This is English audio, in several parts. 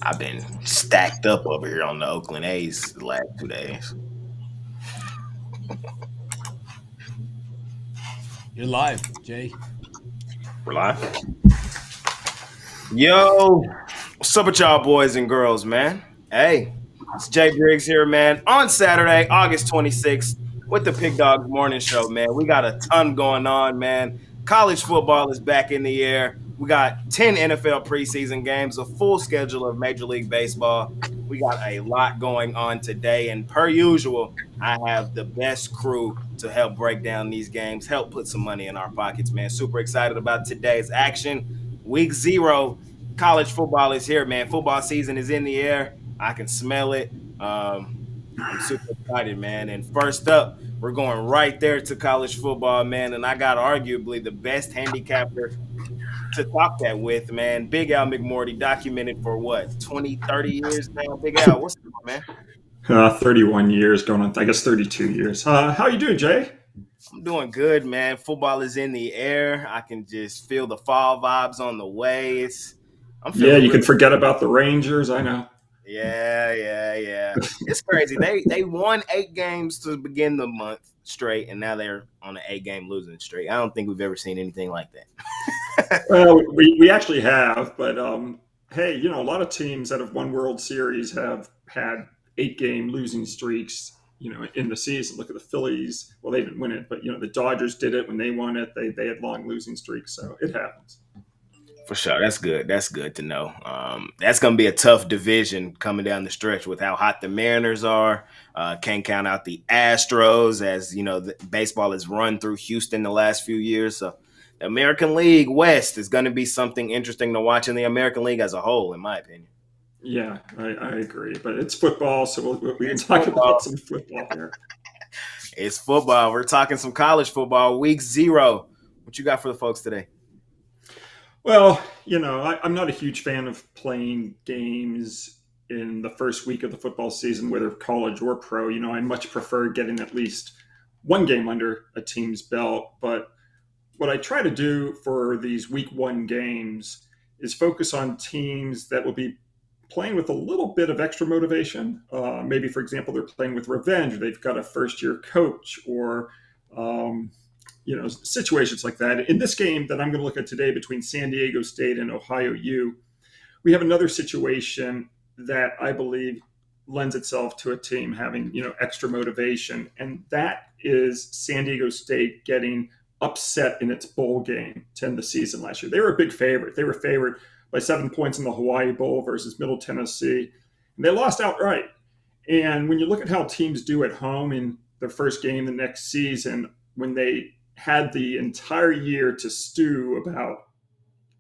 I've been stacked up over here on the Oakland A's the last 2 days. You're live, Jay. We're live. Yo, what's up with y'all boys and girls, man? Hey, it's Jay Briggs here, man. On Saturday, August 26th, with the Pig Dogs Morning Show, man. We got a ton going on, man. College football is back in the air. We got 10 NFL preseason games, a full schedule of Major League Baseball. We got a lot going on today, and per usual, I have the best crew to help break down these games, help put some money in our pockets, man. Super excited about today's action. Week 0, college football is here, man. Football season is in the air. I can smell it. I'm super excited, man. And first up, we're going right there to college football, man. And I got arguably the best handicapper to talk that with, man. Big Al McMorty, documented for what, 20, 30 years now? Big Al, what's up, man? 31 years going on, I guess 32 years. How you doing, Jay? I'm doing good, man. Football is in the air. I can just feel the fall vibes on the way. I'm Yeah, feeling you really. can forget about the Rangers. I know. Yeah. It's crazy. They won 8 games to begin the month straight, and now they're on an 8 game losing streak. I don't think we've ever seen anything like that. Well, we actually have, but hey, a lot of teams that have won World Series have had 8 game losing streaks. In the season, look at the Phillies. Well, they didn't win it, but the Dodgers did it when they won it. They had long losing streaks, so it happens. For sure. That's good. That's good to know. That's going to be a tough division coming down the stretch with how hot the Mariners are. Can't count out the Astros, as baseball has run through Houston the last few years. So the American League West is going to be something interesting to watch in the American League as a whole, in my opinion. Yeah, I agree, but it's football, so we can It's talk football. about some football here. It's football. We're talking some college football. Week 0. What you got for the folks today? Well, I'm not a huge fan of playing games in the first week of the football season, whether college or pro. I much prefer getting at least one game under a team's belt. But what I try to do for these week 1 games is focus on teams that will be playing with a little bit of extra motivation. Maybe, for example, they're playing with revenge, or they've got a first-year coach, or situations like that. In this game that I'm going to look at today between San Diego State and Ohio U, we have another situation that I believe lends itself to a team having extra motivation, and that is San Diego State getting upset in its bowl game to end the season last year. They were a big favorite. They were favored by 7 points in the Hawaii Bowl versus Middle Tennessee, and they lost outright. And when you look at how teams do at home in their first game the next season, when they had the entire year to stew about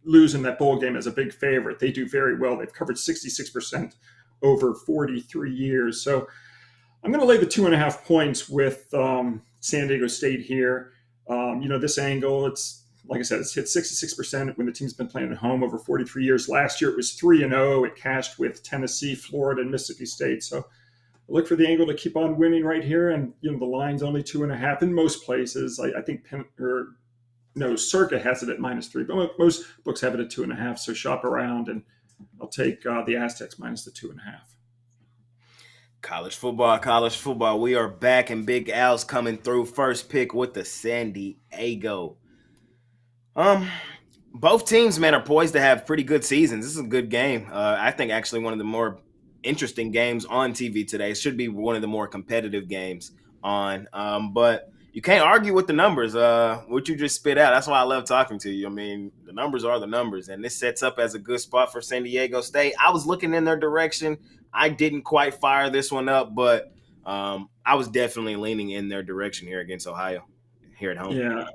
losing that bowl game as a big favorite, they do very well. They've covered 66% over 43 years. So I'm going to lay the 2.5 points with San Diego State here. This angle, it's like I said, it's hit 66% when the team's been playing at home over 43 years. Last year it was 3-0. It cashed with Tennessee, Florida, and Mississippi State. So look for the angle to keep on winning right here. And, the line's only 2.5 in most places. I think Circa has it at -3, but most books have it at 2.5. So shop around, and I'll take the Aztecs minus the 2.5. College football. We are back, and Big Al's coming through. First pick with the San Diego. Both teams, man, are poised to have pretty good seasons. This is a good game. I think actually one of the more interesting games on TV today. It should be one of the more competitive games on. But you can't argue with the numbers. What you just spit out. That's why I love talking to you. I mean, the numbers are the numbers, and this sets up as a good spot for San Diego State. I was looking in their direction. I didn't quite fire this one up, but I was definitely leaning in their direction here against Ohio, here at home. Yeah.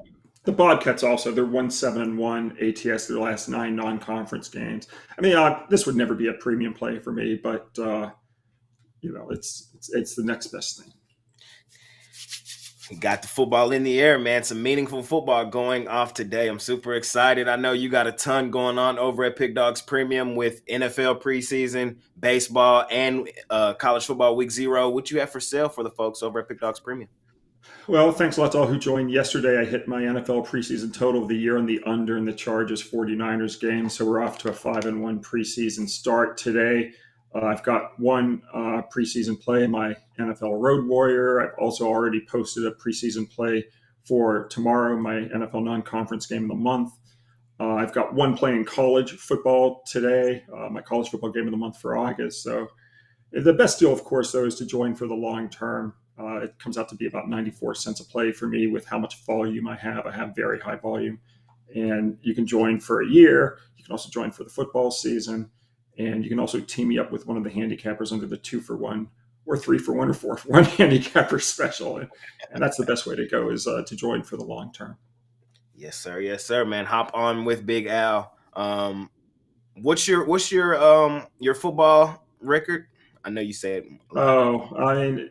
The Bobcats also, they're 1-7-1 ATS their last 9 non-conference games. I mean, this would never be a premium play for me, but it's the next best thing. We got the football in the air, man. Some meaningful football going off today. I'm super excited. I know you got a ton going on over at Pig Dogs Premium with NFL preseason, baseball, and college football week 0. What you have for sale for the folks over at Pig Dogs Premium? Well, thanks a lot to all who joined. Yesterday, I hit my NFL preseason total of the year on the under in the Chargers 49ers game. So we're off to a 5-1 preseason start today. I've got one preseason play, my NFL Road Warrior. I've also already posted a preseason play for tomorrow, my NFL non conference game of the month. I've got one play in college football today, my college football game of the month for August. So the best deal, of course, though, is to join for the long term. It comes out to be about 94 cents a play for me with how much volume I have. I have very high volume. And you can join for a year. You can also join for the football season. And you can also team me up with one of the handicappers under the 2-for-1 or 3-for-1 or 4-for-1 handicapper special. And that's the best way to go is to join for the long term. Yes, sir, man. Hop on with Big Al. What's your football record? I know you said a lot. Oh,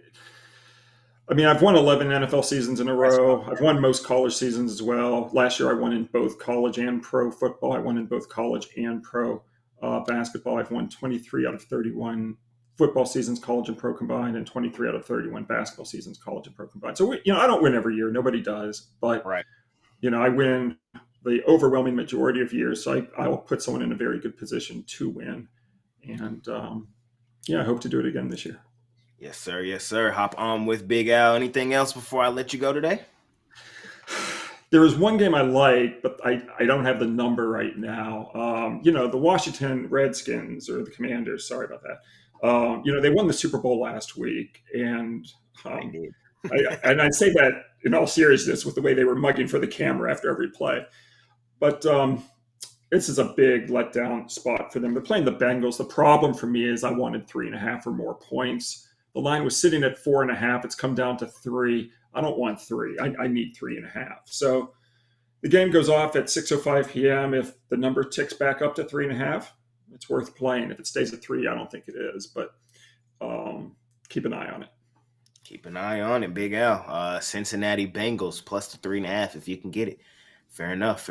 I mean, I've won 11 NFL seasons in a row. I've won most college seasons as well. Last year, I won in both college and pro football. I won in both college and pro basketball. I've won 23 out of 31 football seasons, college and pro combined, and 23 out of 31 basketball seasons, college and pro combined. So, I don't win every year. Nobody does. But, Right. I win the overwhelming majority of years. So I will put someone in a very good position to win. And, I hope to do it again this year. Yes, sir. Yes, sir. Hop on with Big Al. Anything else before I let you go today? There is one game I like, but I don't have the number right now. The Washington Redskins or the Commanders. Sorry about that. They won the Super Bowl last week, and They did. I say that in all seriousness with the way they were mugging for the camera after every play. But this is a big letdown spot for them. They're playing the Bengals. The problem for me is I wanted 3.5 or more points. The line was sitting at 4.5. It's come down to 3. I don't want 3. I need 3.5. So the game goes off at 6:05 p.m. If the number ticks back up to 3.5, it's worth playing. If it stays at 3, I don't think it is. But keep an eye on it. Keep an eye on it, Big Al. Cincinnati Bengals plus the 3.5 if you can get it. Fair enough.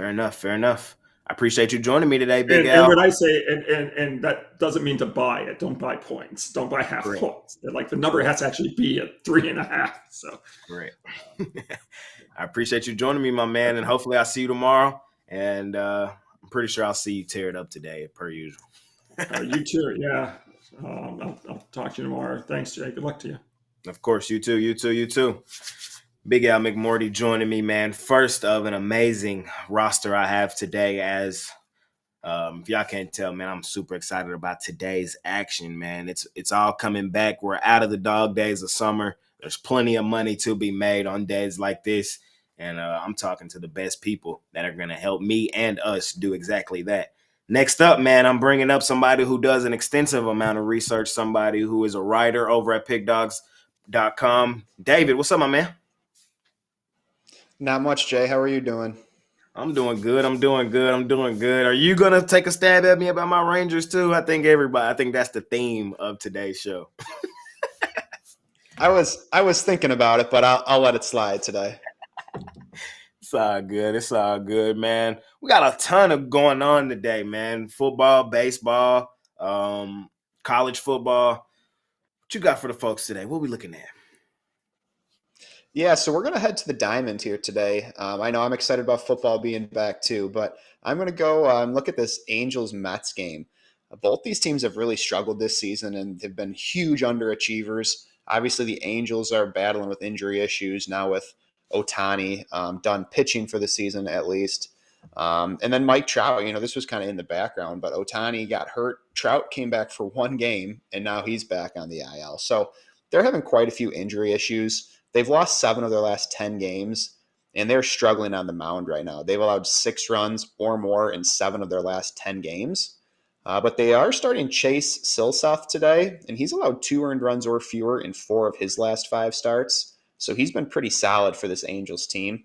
I appreciate you joining me today, Big And Al. when I say and that doesn't mean to buy it. Don't buy points. Don't buy half Correct. points. Like the number has to actually be at 3.5. So Correct. I appreciate you joining me, my man, and hopefully I'll see you tomorrow. And I'm pretty sure I'll see you tear it up today, per usual. you too. Yeah. I'll talk to you tomorrow. Thanks, Jay. Good luck to you. Of course, you too. Big Al McMorty joining me, man. First of an amazing roster I have today. As if y'all can't tell, man, I'm super excited about today's action, man. It's all coming back. We're out of the dog days of summer. There's plenty of money to be made on days like this. And I'm talking to the best people that are going to help me and us do exactly that. Next up, man, I'm bringing up somebody who does an extensive amount of research, somebody who is a writer over at pickdogs.com. David, what's up, my man? Not much, Jay. How are you doing? I'm doing good. Are you going to take a stab at me about my Rangers too? I think that's the theme of today's show. I was thinking about it, but I'll let it slide today. It's all good, man. We got a ton of going on today, man. Football, baseball, college football. What you got for the folks today? What are we looking at? Yeah, so we're going to head to the Diamond here today. I know I'm excited about football being back too, but I'm going to go and look at this Angels-Mets game. Both these teams have really struggled this season and have been huge underachievers. Obviously, the Angels are battling with injury issues now with Ohtani done pitching for the season at least. And then Mike Trout, this was kind of in the background, but Ohtani got hurt. Trout came back for one game, and now he's back on the IL. So they're having quite a few injury issues. They've lost 7 of their last 10 games, and they're struggling on the mound right now. They've allowed 6 runs or more in 7 of their last 10 games. But they are starting Chase Silseth today, and he's allowed 2 earned runs or fewer in 4 of his last 5 starts. So he's been pretty solid for this Angels team.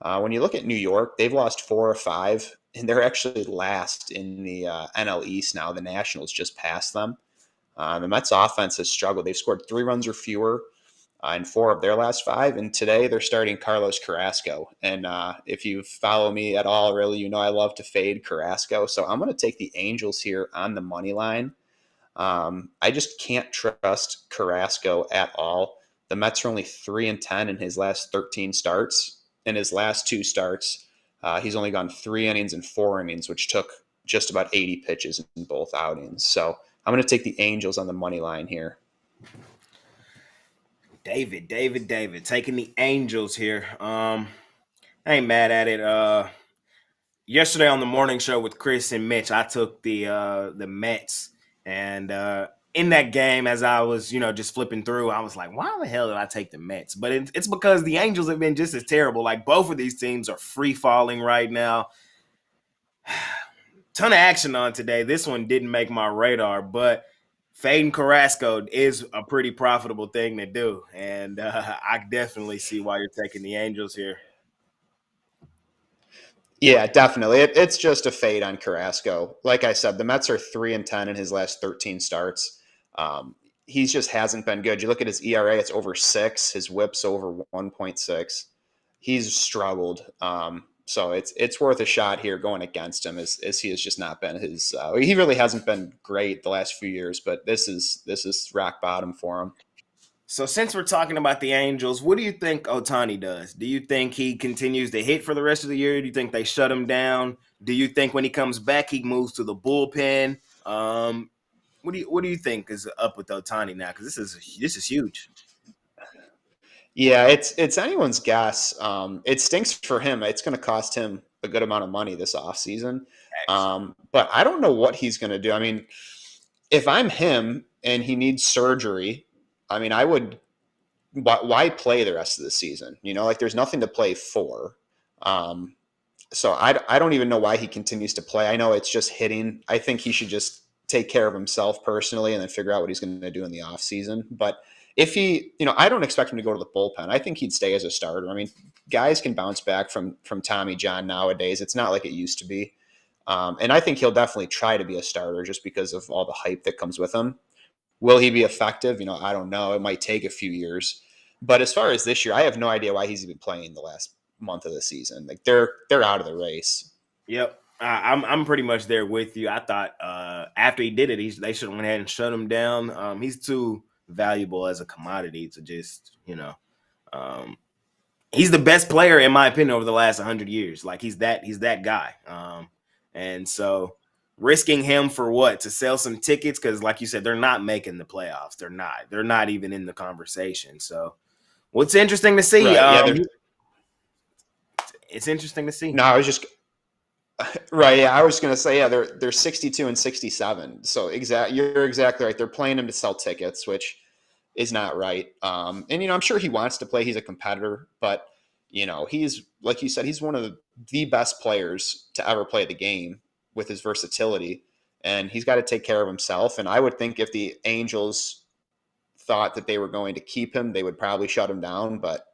When you look at New York, they've lost 4 or 5, and they're actually last in the NL East now. The Nationals just passed them. The Mets offense has struggled. They've scored 3 runs or fewer in 4 of their last 5, and today they're starting Carlos Carrasco. And if you follow me at all, really, I love to fade Carrasco. So I'm going to take the Angels here on the money line. I just can't trust Carrasco at all. The Mets are only 3-10 in his last 13 starts. In his last 2 starts, he's only gone 3 innings and 4 innings, which took just about 80 pitches in both outings. So I'm going to take the Angels on the money line here. David, taking the Angels here. I ain't mad at it. Yesterday on the morning show with Chris and Mitch, I took the Mets, and in that game, as I was just flipping through, I was like, why the hell did I take the Mets? But it's because the Angels have been just as terrible. Like, both of these teams are free falling right now. Ton of action on today. This one didn't make my radar, but fading Carrasco is a pretty profitable thing to do, and I definitely see why you're taking the Angels here. Yeah, definitely. It's just a fade on Carrasco. Like I said, the Mets are 3-10 in his last 13 starts. He just hasn't been good. You look at his ERA; it's over 6. His WHIP's over 1.6. He's struggled. So it's worth a shot here going against him, as he has just not been his. He really hasn't been great the last few years, but this is rock bottom for him. So since we're talking about the Angels, what do you think Ohtani does? Do you think he continues to hit for the rest of the year? Do you think they shut him down? Do you think when he comes back he moves to the bullpen? What do you think is up with Ohtani now? Because this is huge. Yeah, it's anyone's guess. It stinks for him. It's going to cost him a good amount of money this offseason. But I don't know what he's going to do. I mean, if I'm him and he needs surgery, I mean, I would. Why play the rest of the season? Like there's nothing to play for. So I don't even know why he continues to play. I know it's just hitting. I think he should just take care of himself personally and then figure out what he's going to do in the offseason. But if he, I don't expect him to go to the bullpen. I think he'd stay as a starter. I mean, guys can bounce back from Tommy John nowadays. It's not like it used to be. And I think he'll definitely try to be a starter just because of all the hype that comes with him. Will he be effective? I don't know. It might take a few years. But as far as this year, I have no idea why he's even playing the last month of the season. Like they're out of the race. Yep. I'm pretty much there with you. I thought after he did it, they should have went ahead and shut him down. He's too valuable as a commodity to just, he's the best player in my opinion over the last 100 years. Like he's that guy. And so risking him for what? To sell some tickets? Because like you said, they're not making the playoffs. They're not even in the conversation. So what's interesting to see? Right, it's interesting to see. No, I was just right. Yeah, I was going to say, yeah, they're 62 and 67. So you're exactly right. They're playing him to sell tickets, which is not right. And I'm sure he wants to play. He's a competitor, but he's, like you said, he's one of the best players to ever play the game with his versatility, and he's got to take care of himself. And I would think if the Angels thought that they were going to keep him, they would probably shut him down. But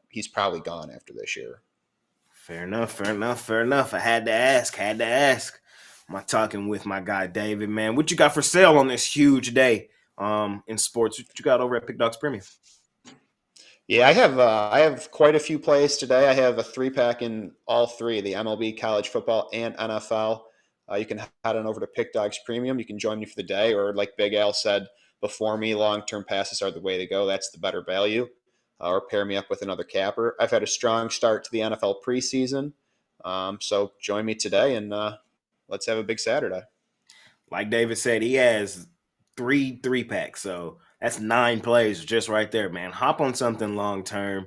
he's probably gone after this year. Fair enough. I had to ask. I'm talking with my guy David, man. What you got for sale on this huge day in sports? What you got over at Pick Dogs Premium? Yeah, I have quite a few plays today. I have a 3-pack in all 3, the MLB, college football, and NFL. You can head on over to Pick Dogs Premium. You can join me for the day, or like Big Al said before me, long-term passes are the way to go. That's the better value. Or pair me up with another capper. I've had a strong start to the NFL preseason. So join me today and let's have a big Saturday. Like David said, he has 3-packs. So that's 9 plays just right there, man. Hop on something long-term,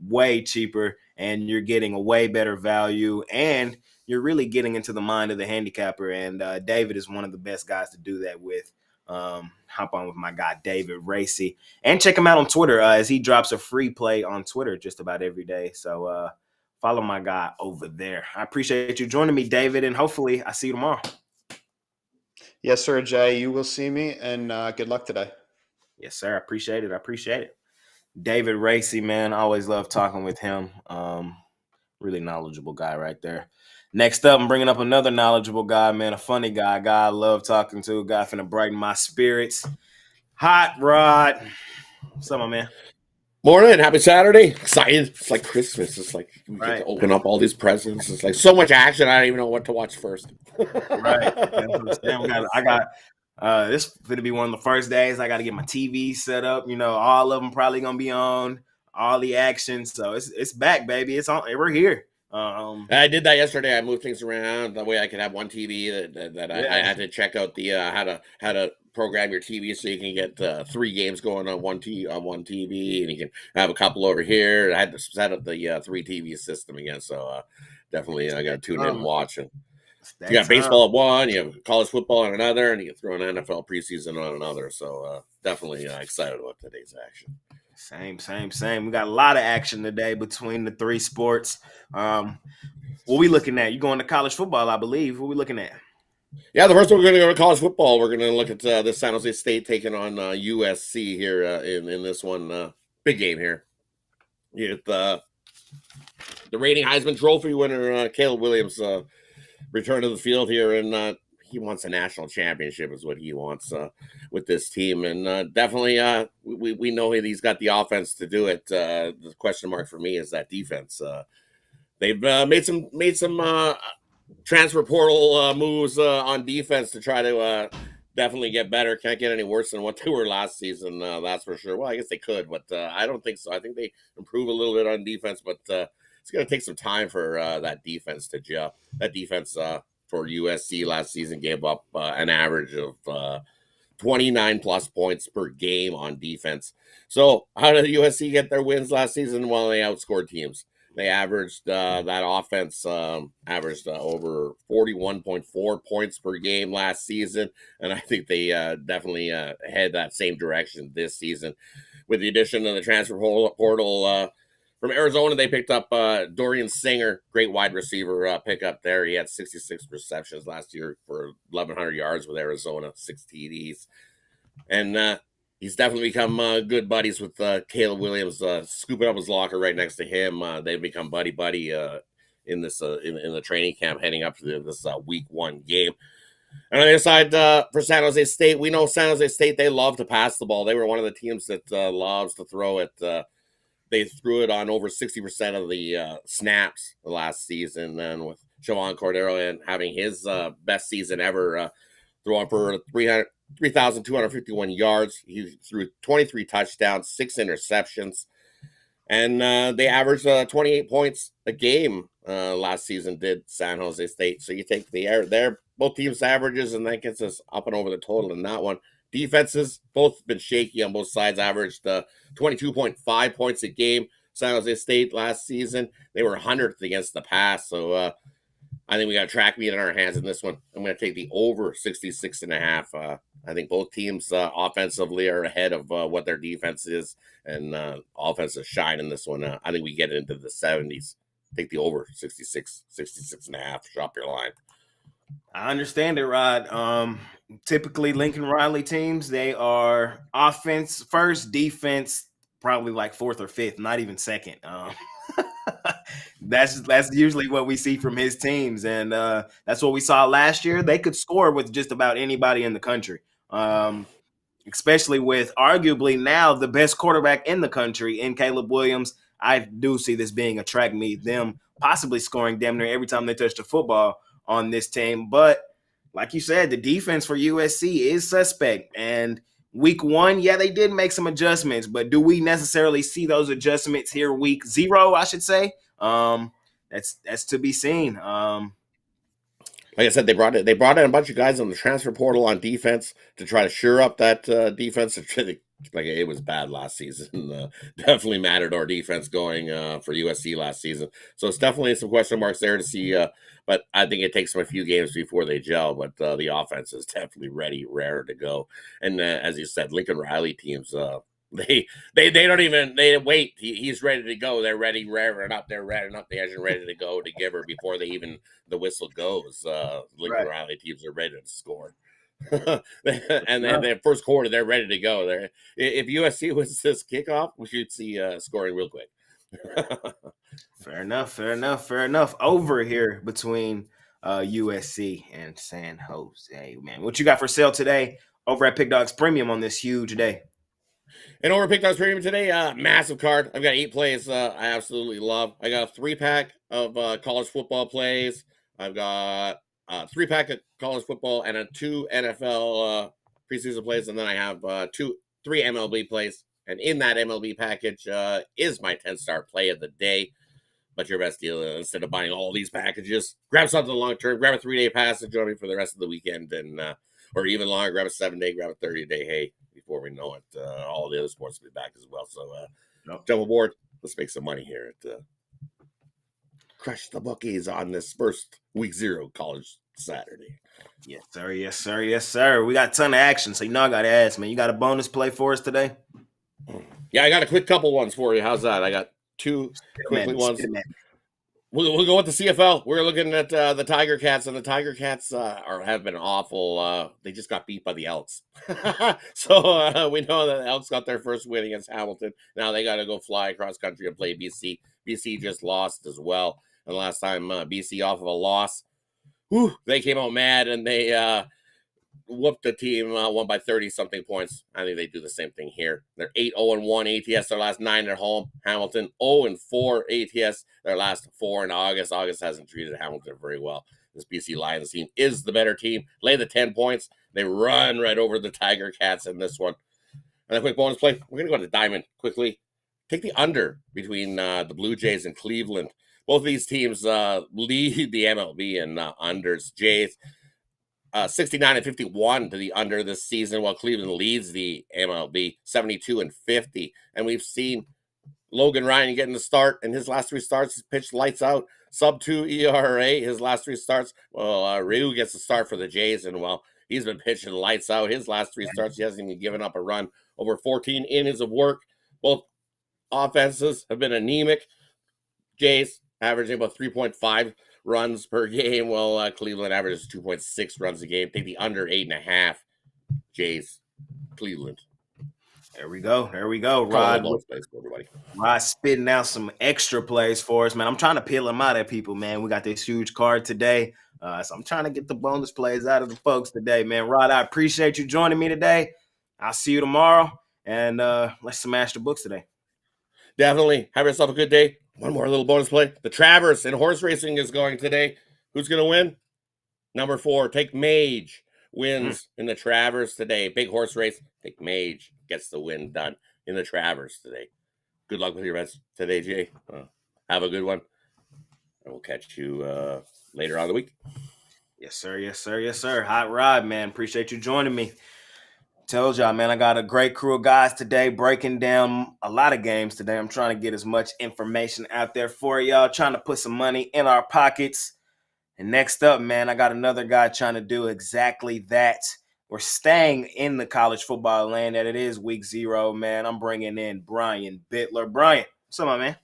way cheaper, and you're getting a way better value, and you're really getting into the mind of the handicapper. And David is one of the best guys to do that with. Hop on with my guy David Racy, and check him out on Twitter as he drops a free play on Twitter just about every day. So follow my guy over there. I appreciate you joining me, David, and hopefully I see you tomorrow. Yes, sir, Jay. You will see me, and good luck today. Yes, sir. I appreciate it. David Racy, man, I always love talking with him. Really knowledgeable guy right there. Next up, I'm bringing up another knowledgeable guy, man, a funny guy I love talking to, a guy finna brighten my spirits. Hot Rod. What's up, my man? Morning, happy Saturday. Excited. It's like Christmas. It's like we get to open up all these presents. It's like so much action. I don't even know what to watch first. Right. I got This is going to be one of the first days I got to get my TV set up. You know, all of them probably going to be on, all the action. So it's back, baby. It's on. We're here. I did that yesterday. I moved things around that way I could have one TV. I had to check out the how to program your TV so you can get 3 games going on one TV, and you can have a couple over here. I had to set up the 3 TV system again, so definitely I got to tune in and watch. And you got baseball at one, you have college football on another, and you can throw an NFL preseason on another. So definitely excited about today's action. Same. We got a lot of action today between the 3 sports. What we looking at? You going to college football, I believe. What we looking at? Yeah, the first one we're going to go to college football. We're going to look at the San Jose State taking on USC here in this one. Big game here. With the reigning Heisman Trophy winner, Caleb Williams, return to the field here, and he wants a national championship is what he wants with this team. And definitely we know he's got the offense to do it. The question mark for me is that defense. They've made some transfer portal moves on defense to try to definitely get better. Can't get any worse than what they were last season, that's for sure. Well, I guess they could, but I don't think so. I think they improve a little bit on defense, but it's going to take some time for that defense to gel. That defense for USC last season gave up an average of 29 plus points per game on defense. So how did USC get their wins last season? Well, they outscored teams. They averaged that offense averaged over 41.4 points per game last season, and I think they definitely head that same direction this season. With the addition of the transfer portal from Arizona, they picked up Dorian Singer, great wide receiver pickup there. He had 66 receptions last year for 1,100 yards with Arizona, 6 TDs, and he's definitely become good buddies with Caleb Williams, scooping up his locker right next to him. They've become buddy in this in the training camp heading up to this week 1 game. And on the other side for San Jose State, we know San Jose State, they love to pass the ball. They were one of the teams that loves to throw it. They threw it on over 60% of the snaps last season, and with Siobhan Cordero and having his best season ever, throwing for 3,251 yards. He threw 23 touchdowns, 6 interceptions, and they averaged 28 points a game last season, did San Jose State. So you take their both teams' averages, and that gets us up and over the total in that one. Defenses, both been shaky on both sides, averaged 22.5 points a game. San Jose State last season, they were 100th against the pass. So I think we got a track meet in our hands in this one. I'm going to take the over 66.5. I think both teams offensively are ahead of what their defense is, and offense is shine in this one. I think we get into the 70s. Take the over 66.5. Shop your line. I understand it, Rod. Typically, Lincoln Riley teams, they are offense first, defense probably like 4th or 5th, not even 2nd. That's usually what we see from his teams, and that's what we saw last year. They could score with just about anybody in the country, especially with arguably now the best quarterback in the country in Caleb Williams. I do see this being a track meet, them possibly scoring damn near every time they touch the football on this team. But like you said, the defense for USC is suspect, and week 1, yeah, they did make some adjustments, but do we necessarily see those adjustments here week 0, I should say? That's to be seen. Like I said, they brought in a bunch of guys on the transfer portal on defense to try to shore up that defense. Like it was bad last season. Definitely mattered our defense going for USC last season. So it's definitely some question marks there to see. But I think it takes them a few games before they gel. But the offense is definitely rare to go. And as you said, Lincoln Riley teams, they don't even wait. He's ready to go. They're ready, revving up. They're revving up the engine, ready to go to give her before the whistle goes. Lincoln Riley teams are ready to score. And then the first quarter, they're ready to go. If USC wins this kickoff, we should see scoring real quick. Fair enough. Over here between USC and San Jose, man. What you got for sale today over at Pick Dogs Premium on this huge day? And over Pick Dogs Premium today, massive card. I've got 8 plays I absolutely love. I got a 3-pack of college football plays. I've got a 3-pack of college football and a 2 NFL preseason plays, and then I have three MLB plays. And in that MLB package is my 10-star play of the day. But your best deal, instead of buying all these packages, grab something long term, grab a 3-day pass and join me for the rest of the weekend, and or even longer, grab a 7-day, grab a 30-day. Hey, before we know it, all the other sports will be back as well. So jump aboard. Let's make some money here at Crush the Bookies on this first week 0 college Saturday. Yes, sir. Yes, sir. Yes, sir. We got a ton of action, so I got to ask, man. You got a bonus play for us today? Yeah, I got a quick couple ones for you. How's that? I got 2 quick ones. We'll go with the CFL. We're looking at the Tiger Cats, and the Tiger Cats have been awful. They just got beat by the Elks. So we know that the Elks got their first win against Hamilton. Now they got to go fly across country and play BC. BC just lost as well. And last time BC off of a loss, they came out mad, and they whooped the team, won by 30-something points. I think they do the same thing here. They're 8-0-1 ATS, their last 9 at home. Hamilton 0-4 ATS, their last 4 in August. August hasn't treated Hamilton very well. This BC Lions team is the better team. Lay the 10 points. They run right over the Tiger Cats in this one. And a quick bonus play. We're going to go to Diamond quickly. Take the under between the Blue Jays and Cleveland. Both of these teams lead the MLB in unders. Jays 69-51 to the under this season, while Cleveland leads the MLB 72-50. And we've seen Logan Ryan getting the start, and his last 3 starts, he's pitched lights out, sub-2 ERA. His last 3 starts, well, Ryu gets the start for the Jays, and well, he's been pitching lights out. His last 3 starts, he hasn't even given up a run. Over 14 innings of work. Both offenses have been anemic. Jays averaging about 3.5 runs per game, while Cleveland averages 2.6 runs a game. Take the under 8.5. Jays, Cleveland. There we go. Rod spitting out some extra plays for us, man. I'm trying to peel them out at people, man. We got this huge card today, so I'm trying to get the bonus plays out of the folks today, man. Rod, I appreciate you joining me today. I'll see you tomorrow, and let's smash the books today. Definitely. Have yourself a good day. One more little bonus play. The Travers in horse racing is going today. Who's going to win? Number 4, Take Mage. Wins in the Travers today. Big horse race. Take Mage. Gets the win done in the Travers today. Good luck with your bets today, Jay. Have a good one. And we'll catch you later on the week. Yes, sir. Yes, sir. Yes, sir. Hot Rod, man. Appreciate you joining me. Told y'all, man, I got a great crew of guys today breaking down a lot of games today. I'm trying to get as much information out there for y'all, trying to put some money in our pockets. And next up, man, I got another guy trying to do exactly that. We're staying in the college football land that it is week 0, man. I'm bringing in Brian Bittler. Brian, what's up, my man?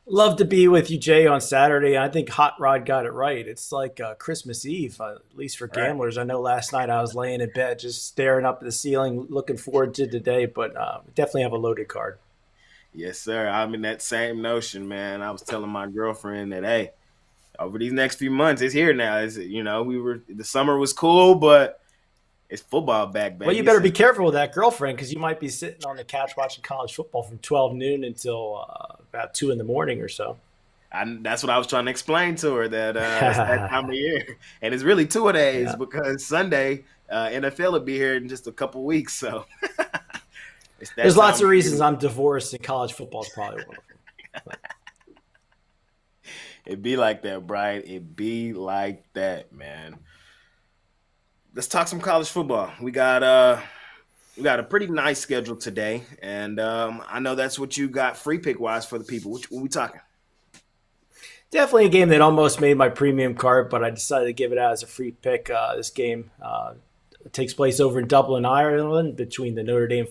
Love to be with you, Jay, on Saturday. I think Hot Rod got it right. It's like Christmas Eve, at least for gamblers. I know last night I was laying in bed just staring up at the ceiling, looking forward to today, but definitely have a loaded card. Yes, sir. I'm in that same notion, man. I was telling my girlfriend that, hey, over these next few months, it's here now. The summer was cool, but it's football back, baby. Well, you better be careful with that girlfriend, because you might be sitting on the couch watching college football from 12 noon until about 2 in the morning or so. That's what I was trying to explain to her, that it's that time of year. And it's really 2 days because Sunday, NFL will be here in just a couple weeks. So there's lots of reasons I'm divorced, and college football is probably one of them. It be like that, Brian. It be like that, man. Let's talk some college football. We got a pretty nice schedule today, and I know that's what you got free pick wise for the people. What we talking? Definitely a game that almost made my premium card, but I decided to give it out as a free pick. This game takes place over in Dublin, Ireland, between the Notre Dame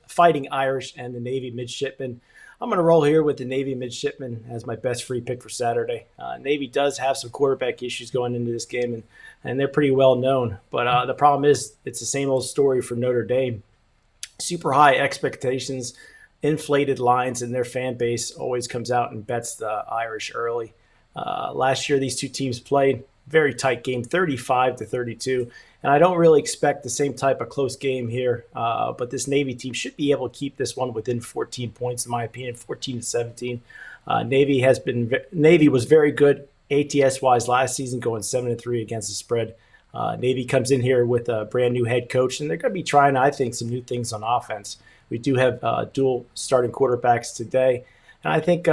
Fighting Irish and the Navy Midshipmen. I'm going to roll here with the Navy Midshipmen as my best free pick for Saturday. Navy does have some quarterback issues going into this game, and they're pretty well known. But the problem is it's the same old story for Notre Dame. Super high expectations, inflated lines, and their fan base always comes out and bets the Irish early. Last year, these 2 teams played. Very tight game, 35-32. And I don't really expect the same type of close game here. But this Navy team should be able to keep this one within 14 points, in my opinion, 14-17. Navy was very good ATS-wise last season, going 7-3 against the spread. Navy comes in here with a brand new head coach, and they're going to be trying, I think, some new things on offense. We do have dual starting quarterbacks today, and I think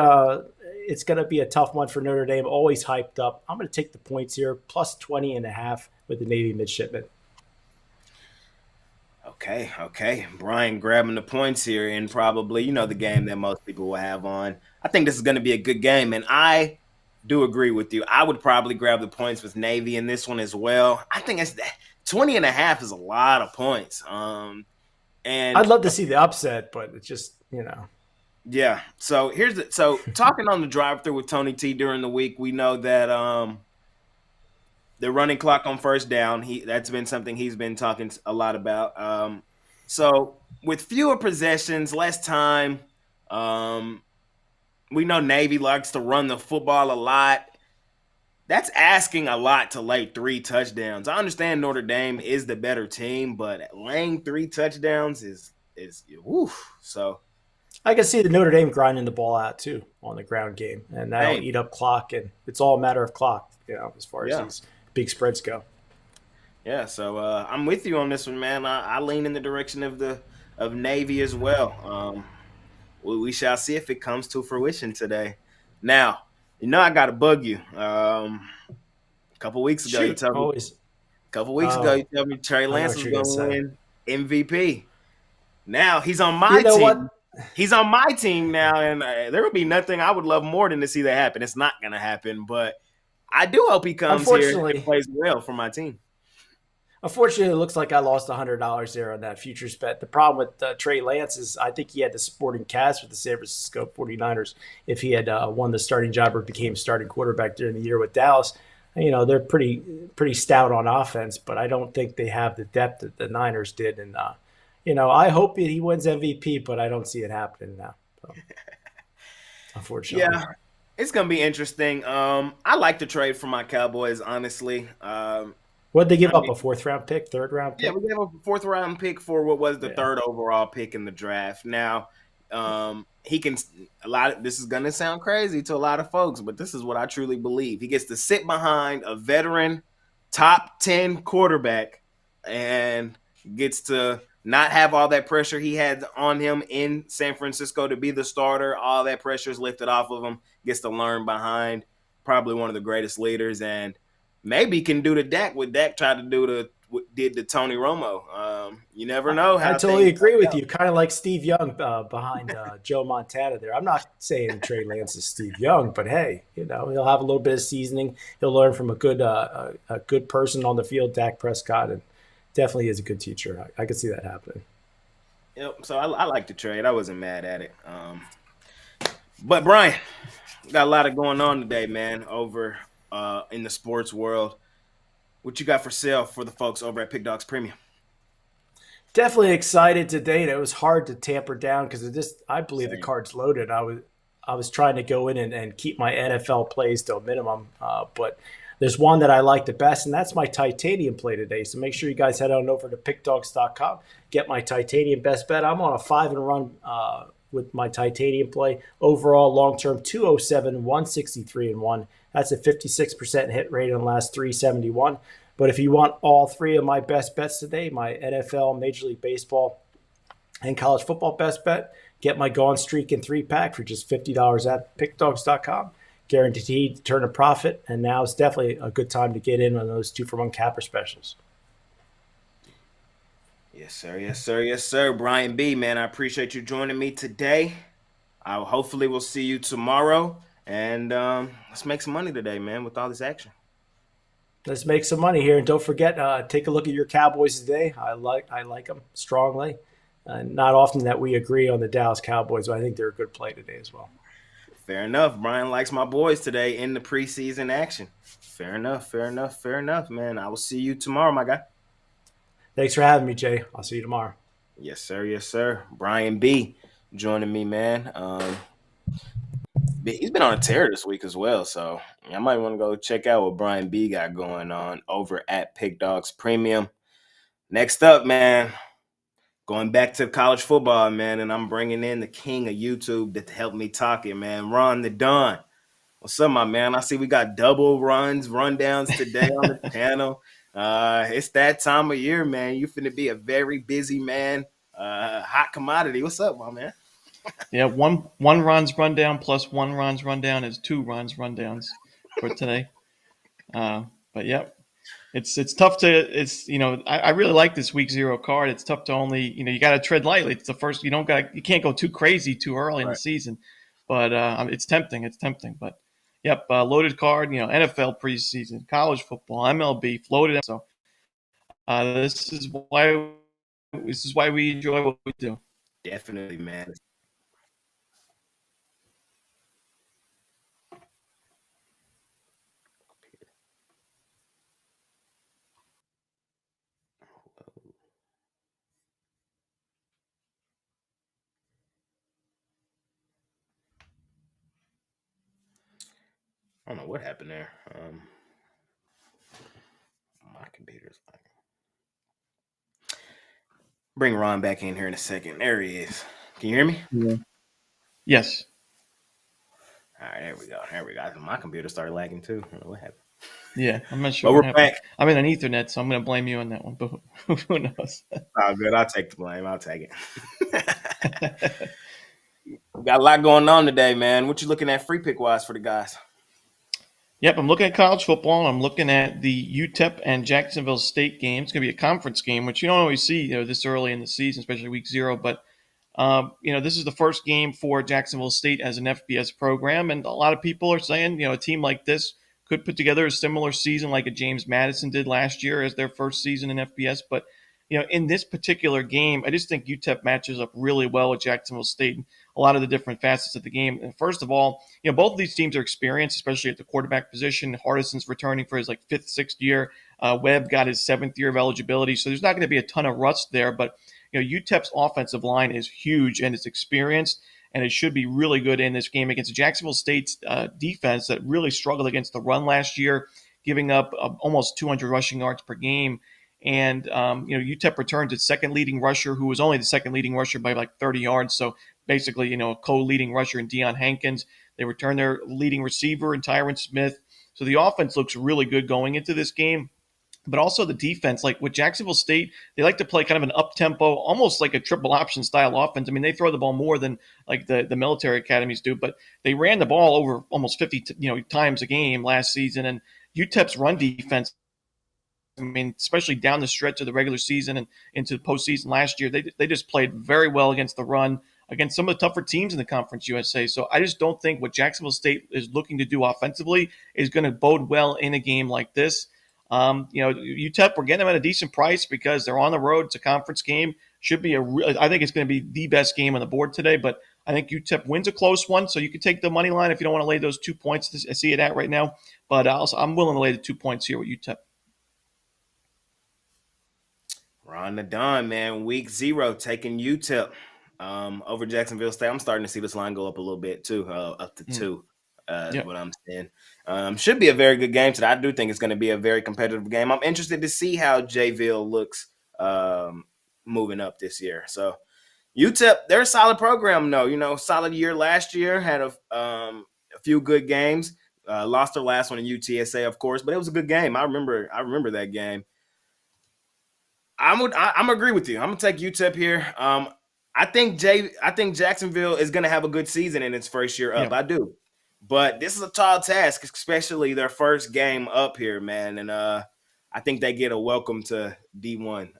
it's going to be a tough one for Notre Dame. Always hyped up. I'm going to take the points here, plus 20.5 with the Navy midshipmen. Okay. Brian grabbing the points here in probably, the game that most people will have on. I think this is going to be a good game, and I do agree with you. I would probably grab the points with Navy in this one as well. I think 20.5 is a lot of points. And I'd love to see the upset, but it's just, yeah. So talking on the drive-through with Tony T during the week, we know that the running clock on first down, that's been something he's been talking a lot about. So with fewer possessions, less time, we know Navy likes to run the football a lot. That's asking a lot to lay 3 touchdowns. I understand Notre Dame is the better team, but laying 3 touchdowns is woof. So I can see the Notre Dame grinding the ball out too on the ground game, and that'll eat up clock, and it's all a matter of clock, as far as these big spreads go. Yeah, so I'm with you on this one, man. I lean in the direction of Navy as well. We shall see if it comes to fruition today. Now, I got to bug you. A couple weeks ago, you told me Trey Lance was going to win MVP. Now he's on my team. What? He's on my team now, and there would be nothing I would love more than to see that happen. It's not going to happen, but I do hope he comes here and plays well for my team. Unfortunately, it looks like I lost $100 there on that futures bet. The problem with Trey Lance is I think he had the supporting cast with the San Francisco 49ers if he had won the starting job or became starting quarterback during the year with Dallas. They're pretty stout on offense, but I don't think they have the depth that the Niners did. And, I hope he wins MVP, but I don't see it happening now. So, unfortunately. Yeah, it's going to be interesting. I like to trade for my Cowboys, honestly. What did they give up? A 4th-round pick, 3rd-round pick? Yeah, we gave up a 4th-round pick for what was the 3rd overall pick in the draft. Now, he can this is gonna sound crazy to a lot of folks, but this is what I truly believe. He gets to sit behind a veteran top 10 quarterback and gets to not have all that pressure he had on him in San Francisco to be the starter. All that pressure is lifted off of him. Gets to learn behind probably one of the greatest leaders, and maybe can do to Dak what Dak tried to do did to Tony Romo. You never know. I totally agree with you. Kind of like Steve Young behind Joe Montana there. I'm not saying Trey Lance is Steve Young, but hey, he'll have a little bit of seasoning. He'll learn from a good person on the field, Dak Prescott, and definitely is a good teacher. I could see that happening. Yep. So I like the trade. I wasn't mad at it. But Brian, got a lot of going on today, man, over in the sports world. What you got for sale for the folks over at Pick Dogs Premium? Definitely excited today. It was hard to tamper down because I believe the card's loaded. I was trying to go in and keep my NFL plays to a minimum, but there's one that I like the best, and that's my titanium play today. So make sure you guys head on over to pickdogs.com, get my titanium best bet. I'm on a 5-and-run with my titanium play. Overall, long-term, 207, 163-1. That's a 56% hit rate in the last 371. But if you want all 3 of my best bets today, my NFL, Major League Baseball, and college football best bet, get my Gone Streak in 3-pack for just $50 at pickdogs.com. Guaranteed to turn a profit, and now is definitely a good time to get in on those 2-for-1 capper specials. Yes, sir. Brian B, man, I appreciate you joining me today. Hopefully we'll see you tomorrow, and let's make some money today, man, with all this action. Let's make some money here, and don't forget, take a look at your Cowboys today. I like them strongly. Not often that we agree on the Dallas Cowboys, but I think they're a good play today as well. Fair enough. Brian likes my boys today in the preseason action. Fair enough, man. I will see you tomorrow, my guy. Thanks for having me, Jay. I'll see you tomorrow. Yes, sir. Brian B joining me, man. He's been on a tear this week as well, so I might want to go check out what Brian B got going on over at Pick Dogs Premium. Next up, man, going back to college football, man, and I'm bringing in the king of YouTube to help me talk it, man, Ron the Don. What's up, my man? I see we got double rundowns today on the channel. It's that time of year, man. You finna be a very busy man. Hot commodity. What's up, my man? Yeah, one Ron's rundown plus one Ron's rundown is two Ron's rundowns for today. But yep, it's tough to I really like this week zero card. It's tough to only you got to tread lightly. It's the first you can't go too crazy too early in the Right. season, but it's tempting. It's tempting, but yep, loaded card. NFL preseason, college football, MLB, floated. So this is why we enjoy what we do. Definitely, man. I don't know what happened there. My computer's like. Bring Ron back in here in a second. There he is. Can you hear me? Yeah. Yes. All right, there we go. There we go. My computer started lagging too. I don't know what happened. Yeah, I'm not sure But what we're happened. back. I'm in an Ethernet, so I'm going to blame you on that one. But who knows? Oh, good. I'll take the blame. I'll take it. We got a lot going on today, man. What you looking at free pick wise for the guys? Yep, I'm looking at college football. And I'm looking at the UTEP and Jacksonville State game. It's going to be a conference game, which you don't always see this early in the season, especially week zero. But this is the first game for Jacksonville State as an FBS program, and a lot of people are saying, a team like this could put together a similar season like a James Madison did last year as their first season in FBS. But in this particular game, I just think UTEP matches up really well with Jacksonville State. A lot of the different facets of the game. And first of all, both of these teams are experienced, especially at the quarterback position. Hardison's returning for his fifth, sixth year. Webb got his seventh year of eligibility, so there's not going to be a ton of rust there, but UTEP's offensive line is huge and it's experienced, and it should be really good in this game against Jacksonville State's defense that really struggled against the run last year, giving up almost 200 rushing yards per game. And UTEP returns its second leading rusher, who was only the second leading rusher by 30 yards. So basically, a co-leading rusher in Deion Hankins. They return their leading receiver in Tyron Smith. So the offense looks really good going into this game. But also the defense, like with Jacksonville State, they like to play kind of an up-tempo, almost like a triple option style offense. I mean, they throw the ball more than like the military academies do, but they ran the ball over almost 50 times a game last season. And UTEP's run defense, I mean, especially down the stretch of the regular season and into the postseason last year, they just played very well against the run, against some of the tougher teams in the Conference USA. So I just don't think what Jacksonville State is looking to do offensively is going to bode well in a game like this. UTEP, we're getting them at a decent price because they're on the road. It's a conference game. Should be I think it's going to be the best game on the board today, but I think UTEP wins a close one. So you can take the money line if you don't want to lay those 2 points. I see it at right now, but I'm willing to lay the 2 points here with UTEP. Ron the Don, man. Week zero, taking UTEP over Jacksonville State. I'm starting to see this line go up a little bit too, up to 2. What I'm saying. Should be a very good game today. I do think it's going to be a very competitive game. I'm interested to see how Jayville looks moving up this year. So UTEP, they're a solid program, though. Solid year last year, had a few good games. Lost their last one in UTSA, of course, but it was a good game. I remember that game. I'm agree with you. I'm gonna take UTEP here. I think Jacksonville is gonna have a good season in its first year up. Yeah. I do, but this is a tall task, especially their first game up here, man. And I think they get a welcome to D1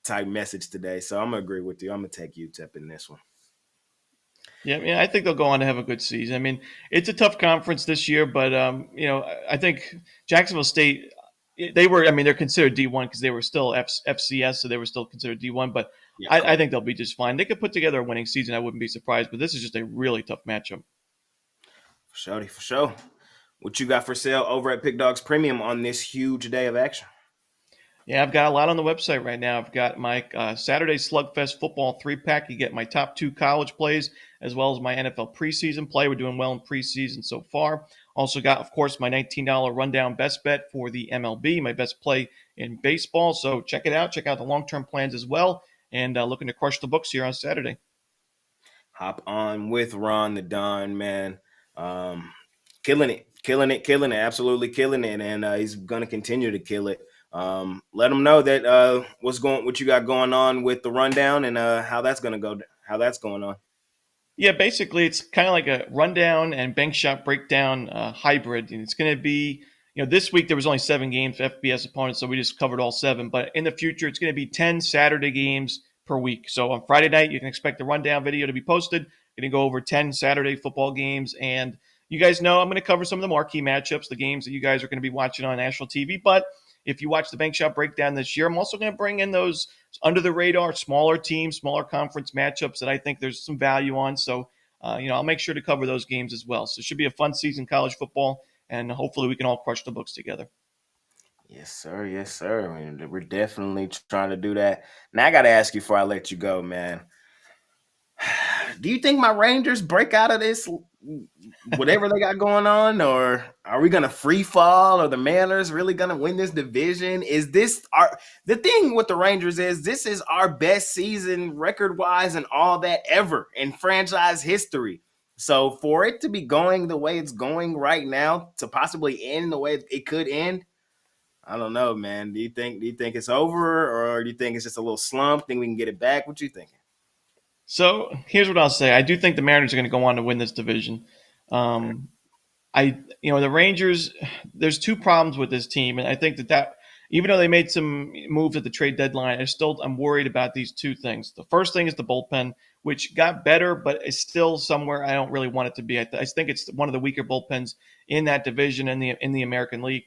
type message today. So I'm gonna agree with you. I'm gonna take UTEP in this one. Yeah, I think they'll go on to have a good season. I mean, it's a tough conference this year, but I think Jacksonville State. They're considered D1 because they were still FCS, so they were still considered D1. But Yeah, I think they'll be just fine. They could put together a winning season. I wouldn't be surprised. But this is just a really tough matchup. For sure. What you got for sale over at Pick Dogs Premium on this huge day of action? Yeah, I've got a lot on the website right now. I've got my Saturday Slugfest football 3-pack. You get my top 2 college plays as well as my NFL preseason play. We're doing well in preseason so far. Also got, of course, my $19 rundown best bet for the MLB, my best play in baseball. So check it out. Check out the long-term plans as well. And looking to crush the books here on Saturday. Hop on with Ron the Don, man. Killing killing it, absolutely killing it, and he's going to continue to kill it. Let them know that what you got going on with the rundown and how that's going to go, how that's going on. Yeah, basically, it's kind of like a rundown and bank shot breakdown hybrid. And it's going to be, this week there was only 7 games for FBS opponents, so we just covered all 7. But in the future, it's going to be 10 Saturday games per week. So on Friday night, you can expect the rundown video to be posted. Going to go over 10 Saturday football games. And you guys know I'm going to cover some of the marquee matchups, the games that you guys are going to be watching on national TV. But if you watch the bank shot breakdown this year, I'm also going to bring in those under the radar, smaller teams, smaller conference matchups that I think there's some value on. So, I'll make sure to cover those games as well. So it should be a fun season, college football, and hopefully we can all crush the books together. Yes, sir. Yes, sir. I mean, we're definitely trying to do that. Now, I got to ask you before I let you go, man. Do you think my Rangers break out of this, whatever they got going on, or are we gonna free fall? Or the Mariners really gonna win this division? Is this the thing with the Rangers? Is this is our best season record wise and all that ever in franchise history? So for it to be going the way it's going right now, to possibly end the way it could end, I don't know, man. Do you think it's over, or do you think it's just a little slump? Think we can get it back? What you thinking? So here's what I'll say. I do think the Mariners are going to go on to win this division. The Rangers, there's 2 problems with this team. And I think that even though they made some moves at the trade deadline, I'm worried about these 2 things. The first thing is the bullpen, which got better, but is still somewhere I don't really want it to be. I think it's one of the weaker bullpens in that division in the American League.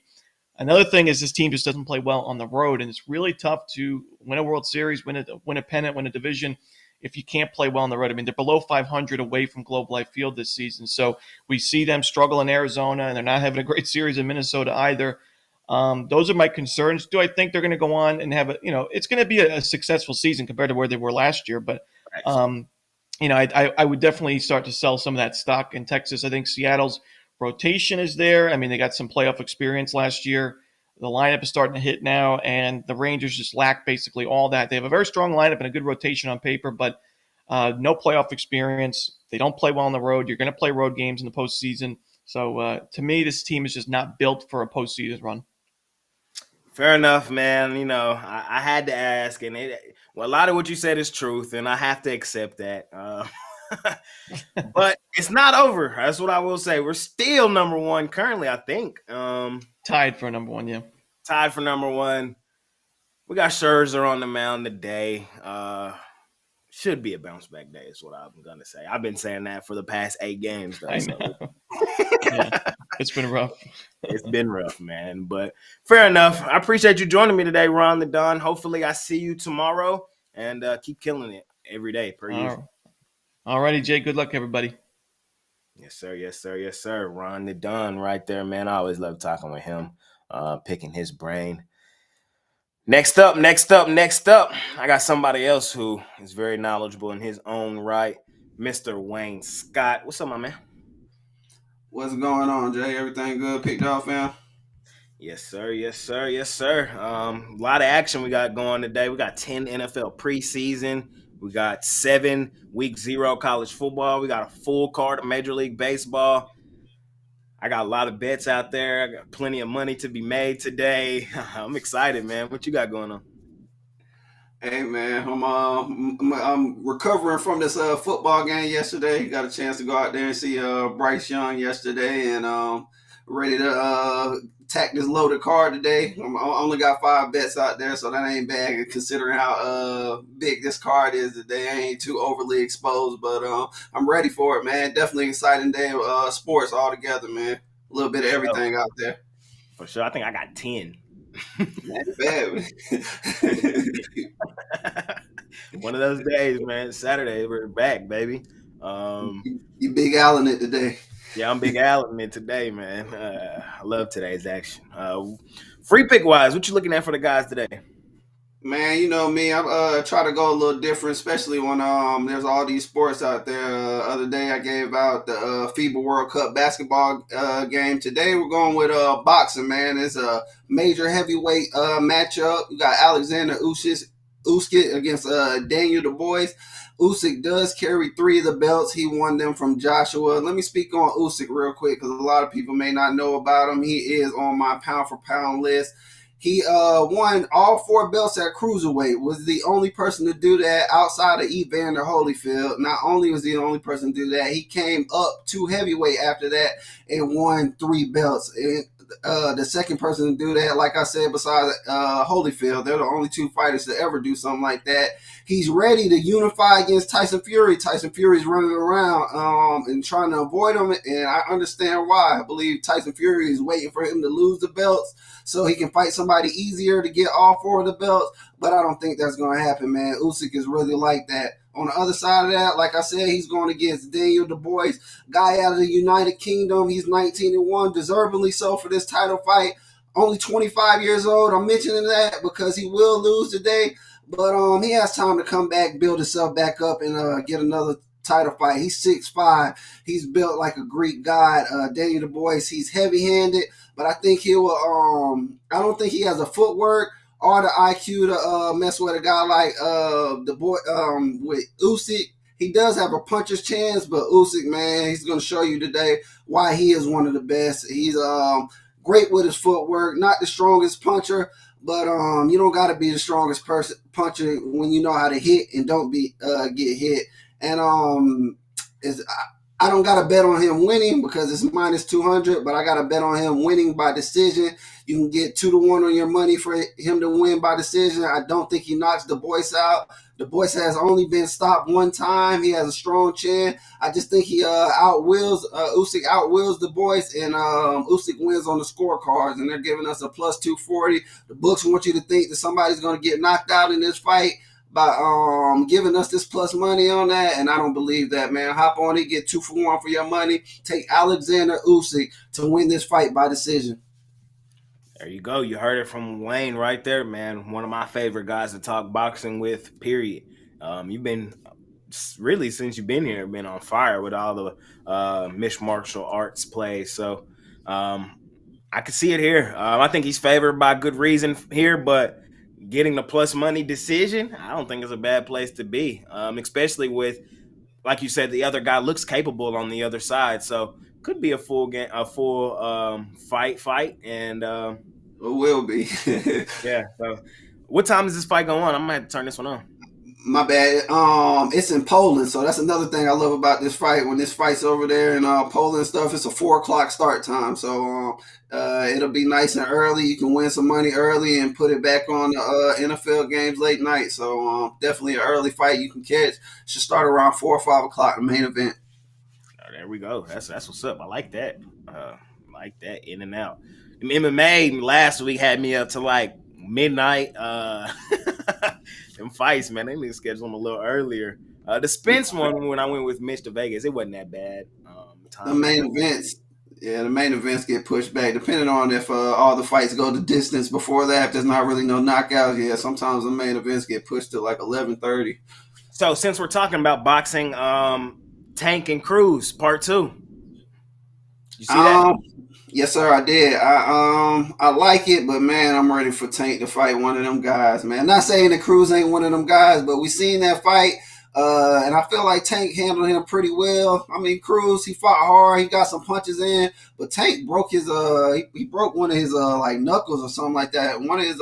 Another thing is this team just doesn't play well on the road, and it's really tough to win a World Series, win a pennant, win a division if you can't play well on the road. I mean, they're below 500 away from Globe Life Field this season, so we see them struggle in Arizona, and they're not having a great series in Minnesota either. Those are my concerns. Do I think they're going to go on and have it's going to be a successful season compared to where they were last year, but I would definitely start to sell some of that stock in Texas. I think Seattle's rotation is there. I mean, they got some playoff experience last year. The lineup is starting to hit now, and the Rangers just lack basically all that. They have a very strong lineup and a good rotation on paper, but no playoff experience. They don't play well on the road. You're going to play road games in the postseason. So to me, this team is just not built for a postseason run. Fair enough, man. I had to ask, and a lot of what you said is truth, and I have to accept that. But it's not over. That's what I will say. We're still number 1 currently, I think. Tied for number 1, yeah. Tied for number 1. We got Scherzer on the mound today. Should be a bounce back day is what I'm going to say. I've been saying that for the past 8 games, though. I know. Yeah, it's been rough. It's been rough, man. But fair enough. I appreciate you joining me today, Ron the Don. Hopefully I see you tomorrow, and keep killing it every day per usual. All righty, Jay. Good luck, everybody. Yes, sir. Yes, sir. Yes, sir. Ron the Don right there, man. I always love talking with him, picking his brain. Next up. I got somebody else who is very knowledgeable in his own right, Mr. Wayne Scott. What's up, my man? What's going on, Jay? Everything good? Picked off, fam? Yes, sir. Yes, sir. Yes, sir. A lot of action we got going today. We got 10 NFL preseason. We got 7 week 0 college football. We got a full card of Major League Baseball. I got a lot of bets out there. I got plenty of money to be made today. I'm excited, man. What you got going on? Hey, man, I'm recovering from this football game yesterday. Got a chance to go out there and see Bryce Young yesterday, and ready to attack this loaded card today. I only got 5 bets out there, so that ain't bad considering how big this card is today. I ain't too overly exposed, but I'm ready for it, man. Definitely exciting day of sports all together, man. A little bit of everything out there. For sure. I think I got 10. That's bad. One of those days, man. Saturday, we're back, baby. You Big Allen it today. Yeah, I'm Big Allen it today, man. I love today's action. Free pick wise, what you looking at for the guys today? Man, you know me, I try to go a little different, especially when there's all these sports out there. Other day I gave out the FIBA World Cup basketball game. Today we're going with boxing, man. It's a major heavyweight matchup. We got Alexander Usyk against Daniel Du Bois. Usyk does carry 3 of the belts. He won them from Joshua. Let me speak on Usyk real quick because a lot of people may not know about him. He is on my pound for pound list. He won all 4 belts at cruiserweight. Was the only person to do that outside of Evander Holyfield. Not only was he the only person to do that, he came up to heavyweight after that and won 3 belts. The second person to do that, like I said, besides Holyfield, they're the only 2 fighters to ever do something like that. He's ready to unify against Tyson Fury. Tyson Fury's running around and trying to avoid him, and I understand why. I believe Tyson Fury is waiting for him to lose the belts so he can fight somebody easier to get all 4 of the belts, but I don't think that's going to happen, man. Usyk is really like that. On the other side of that, like I said, he's going against Daniel Du Bois, guy out of the United Kingdom. He's 19-1, deservedly so for this title fight. Only 25 years old. I'm mentioning that because he will lose today, but he has time to come back, build himself back up, and get another title fight. He's 6'5". He's built like a Greek god. Daniel Du Bois, he's heavy-handed, but I think he will. I don't think he has the footwork or the IQ to mess with a guy like with Usyk. He does have a puncher's chance, but Usyk, man, he's going to show you today why he is one of the best. He's great with his footwork, not the strongest puncher, but you don't got to be the strongest puncher when you know how to hit and don't get hit. And I don't got to bet on him winning because it's minus 200, but I got to bet on him winning by decision. You can get 2-1 on your money for him to win by decision. I don't think he knocks Du Bois out. Du Bois has only been stopped 1 time. He has a strong chin. I just think he Usyk outwills Du Bois, and Usyk wins on the scorecards, and they're giving us a plus 240. The books want you to think that somebody's going to get knocked out in this fight by giving us this plus money on that, and I don't believe that, man. Hop on it, get 2-for-1 for your money. Take Alexander Usyk to win this fight by decision. There you go. You heard it from Wayne right there, man. One of my favorite guys to talk boxing with, period. You've been really, since you've been here, been on fire with all the mixed martial arts plays. So I can see it here. I think he's favored by good reason here, but getting the plus money decision, I don't think it's a bad place to be, especially with, like you said, the other guy looks capable on the other side. So could be a full game, a full fight, and it will be. Yeah. So, what time is this fight going on? I'm gonna have to turn this one on. My bad. It's in Poland, so that's another thing I love about this fight. When this fight's over there in Poland and stuff, it's a 4:00 start time, so it'll be nice and early. You can win some money early and put it back on the NFL games late night. So definitely an early fight you can catch. Should start around 4 or 5 o'clock. The main event. Oh, there we go. That's what's up. I like that. In and out. MMA last week had me up to like midnight. Them fights, man, they need to schedule them a little earlier. The Spence one, when I went with Mitch to Vegas, it wasn't that bad. The main events get pushed back depending on if all the fights go the distance before that. If there's not really no knockouts, yeah, sometimes the main events get pushed to like 11:30. So since we're talking about boxing, Tank and Cruz Part 2. You see that? Yes, sir, I did. I like it, but man, I'm ready for Tank to fight one of them guys, man. Not saying that Cruz ain't one of them guys, but we seen that fight, and I feel like Tank handled him pretty well. I mean, Cruz, he fought hard, he got some punches in, but Tank broke his he broke one of his like knuckles or something like that. One of his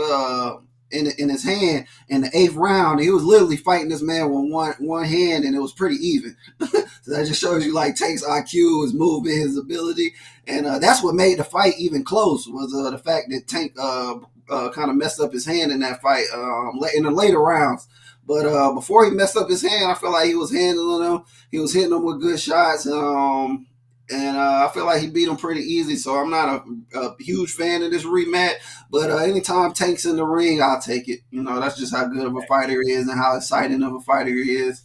in his hand in the 8th round. He was literally fighting this man with one hand, and it was pretty even. So that just shows you like Tank's IQ, his movement, his ability, and that's what made the fight even close was the fact that Tank kind of messed up his hand in that fight in the later rounds. But before he messed up his hand, I feel like he was handling him. He was hitting him with good shots, and I feel like he beat him pretty easy. So I'm not a huge fan of this rematch. But anytime Tank's in the ring, I'll take it. You know, that's just how good of a fighter he is and how exciting of a fighter he is.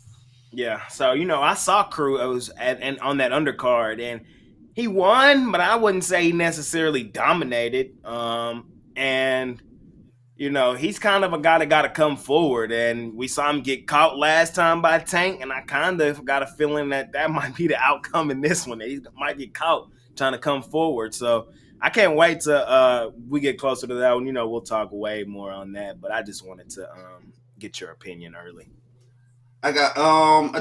Yeah. So, I saw Cruz and on that undercard, and he won, but I wouldn't say he necessarily dominated. And he's kind of a guy that got to come forward, and we saw him get caught last time by Tank, and I kind of got a feeling that might be the outcome in this one. That he might get caught trying to come forward. So I can't wait till we get closer to that one. We'll talk way more on that, but I just wanted to get your opinion early. I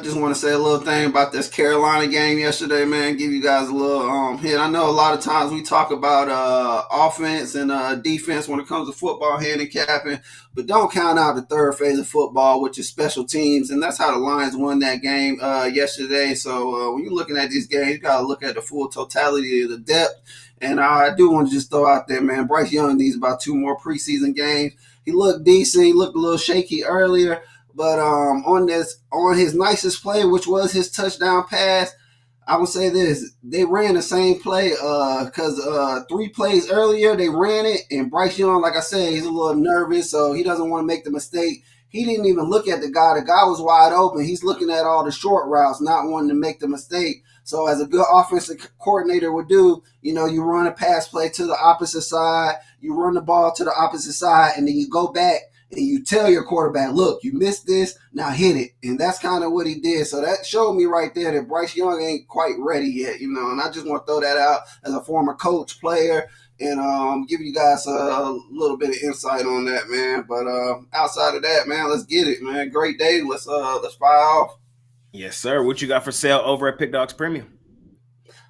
just want to say a little thing about this Carolina game yesterday, man. Give you guys a little hit. I know a lot of times we talk about offense and defense when it comes to football handicapping, but don't count out the third phase of football, which is special teams, and that's how the Lions won that game yesterday. So when you're looking at these games, you got to look at the full totality of the depth. And I do want to just throw out there, man, Bryce Young needs about 2 more preseason games. He looked decent. He looked a little shaky earlier. But on his nicest play, which was his touchdown pass, I would say this: they ran the same play because 3 plays earlier they ran it, and Bryce Young, like I said, he's a little nervous, so he doesn't want to make the mistake. He didn't even look at the guy. The guy was wide open. He's looking at all the short routes, not wanting to make the mistake. So as a good offensive coordinator would do, you run a pass play to the opposite side, you run the ball to the opposite side, and then you go back and you tell your quarterback, look, you missed this, now hit it. And that's kind of what he did. So that showed me right there that Bryce Young ain't quite ready yet, and I just want to throw that out as a former coach, player, and give you guys a little bit of insight on that, man. But outside of that, man, let's get it, man. Great day. Let's fire off. Yes, sir. What you got for sale over at Pick Dogs Premium?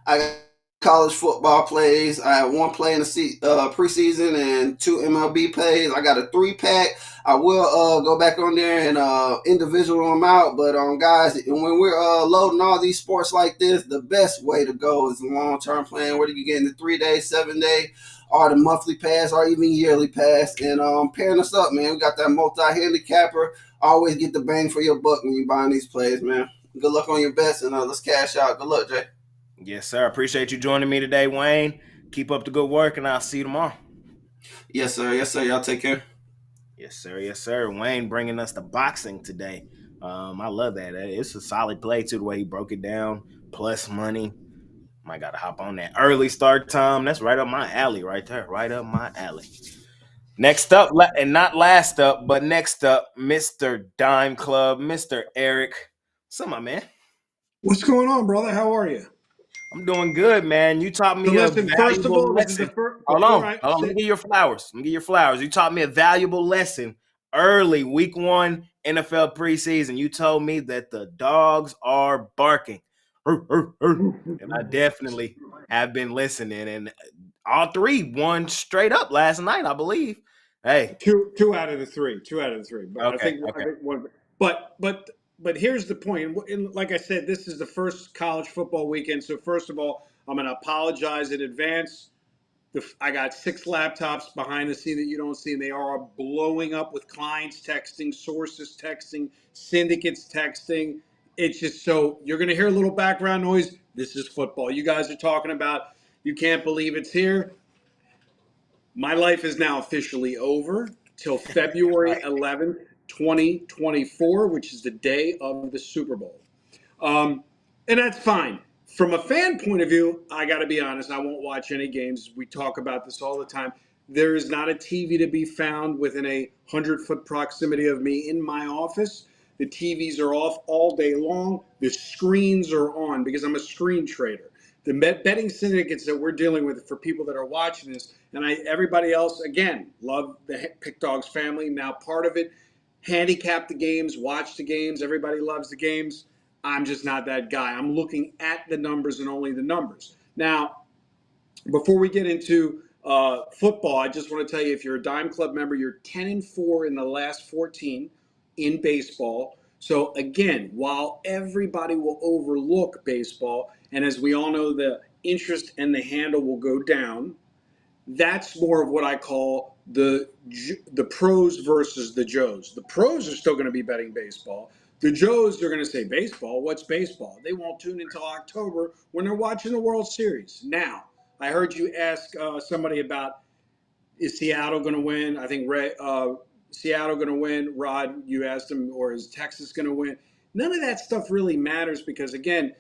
I got college football plays. I have 1 play in the preseason and 2 MLB plays. I got a 3-pack. I will go back on there and individual them out. But guys, when we're loading all these sports like this, the best way to go is the long-term plan. Whether you get in the 3-day, 7-day, or the monthly pass, or even yearly pass, and pairing us up, man. We got that multi-handicapper. Always get the bang for your buck when you're buying these plays, man. Good luck on your bets, and let's cash out. Good luck, Jay. Yes, sir. Appreciate you joining me today, Wayne. Keep up the good work, and I'll see you tomorrow. Yes, sir. Yes, sir. Y'all take care. Yes, sir. Yes, sir. Wayne bringing us the boxing today. I love that. It's a solid play, too, the way he broke it down. Plus money. Might got to hop on that early start time. That's right up my alley right there. Right up my alley. Next up, and not last up, but next up, Mr. Dime Club, Mr. Eric. What's up, my man? What's going on, brother? How are you? I'm doing good, man. You taught me a valuable lesson. Hold on. Let me give your flowers. You taught me a valuable lesson early, week 1, NFL preseason. You told me that the dogs are barking. And I definitely have been listening. And all 3 won straight up last night, I believe. Hey. Two out of the three. But Okay, I think one. But here's the point. And like I said, this is the first college football weekend. So first of all, I'm going to apologize in advance. I got 6 laptops behind the scene that you don't see, and they are blowing up with clients texting, sources texting, syndicates texting. It's just so you're going to hear a little background noise. This is football. You guys are talking about you can't believe it's here. My life is now officially over till February 11th, 2024, which is the day of the Super Bowl. And that's fine. From a fan point of view, I got to be honest, I won't watch any games. We talk about this all the time. There is not a TV to be found within a 100-foot proximity of me in my office. The TVs are off all day long. The screens are on because I'm a screen trader. The betting syndicates that we're dealing with for people that are watching this, and everybody else, again, love the Pick Dogs family. Now part of it, handicap the games, watch the games. Everybody loves the games. I'm just not that guy. I'm looking at the numbers and only the numbers. Now, before we get into football, I just want to tell you, if you're a Dime Club member, you're 10-4 in the last 14 in baseball. So again, while everybody will overlook baseball, and as we all know, the interest and the handle will go down, that's more of what I call the pros versus the Joes. The pros are still going to be betting baseball. The Joes are going to say, baseball? What's baseball? They won't tune until October when they're watching the World Series. Now, I heard you ask somebody about, is Seattle going to win? I think Seattle going to win. Rod, you asked him, or is Texas going to win? None of that stuff really matters because, again,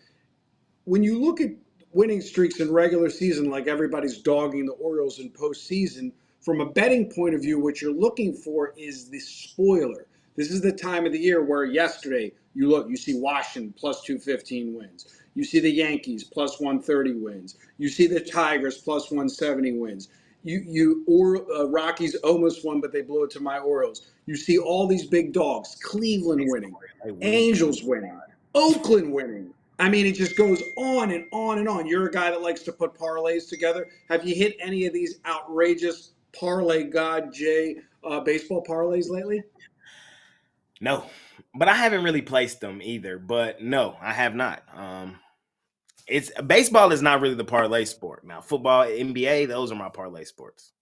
when you look at winning streaks in regular season, like everybody's dogging the Orioles in postseason, from a betting point of view, what you're looking for is the spoiler. This is the time of the year where yesterday you see Washington plus 215 wins. You see the Yankees plus 130 wins. You see the Tigers plus 170 wins. Rockies almost won, but they blew it to my Orioles. You see all these big dogs, Cleveland winning, They win. Angels winning, Oakland winning. I mean, it just goes on and on and on. You're a guy that likes to put parlays together. Have you hit any of these outrageous parlay god Jay baseball parlays lately? No, but I haven't really placed them either. But no, I have not. It's baseball is not really the parlay sport. Now, football, NBA, those are my parlay sports.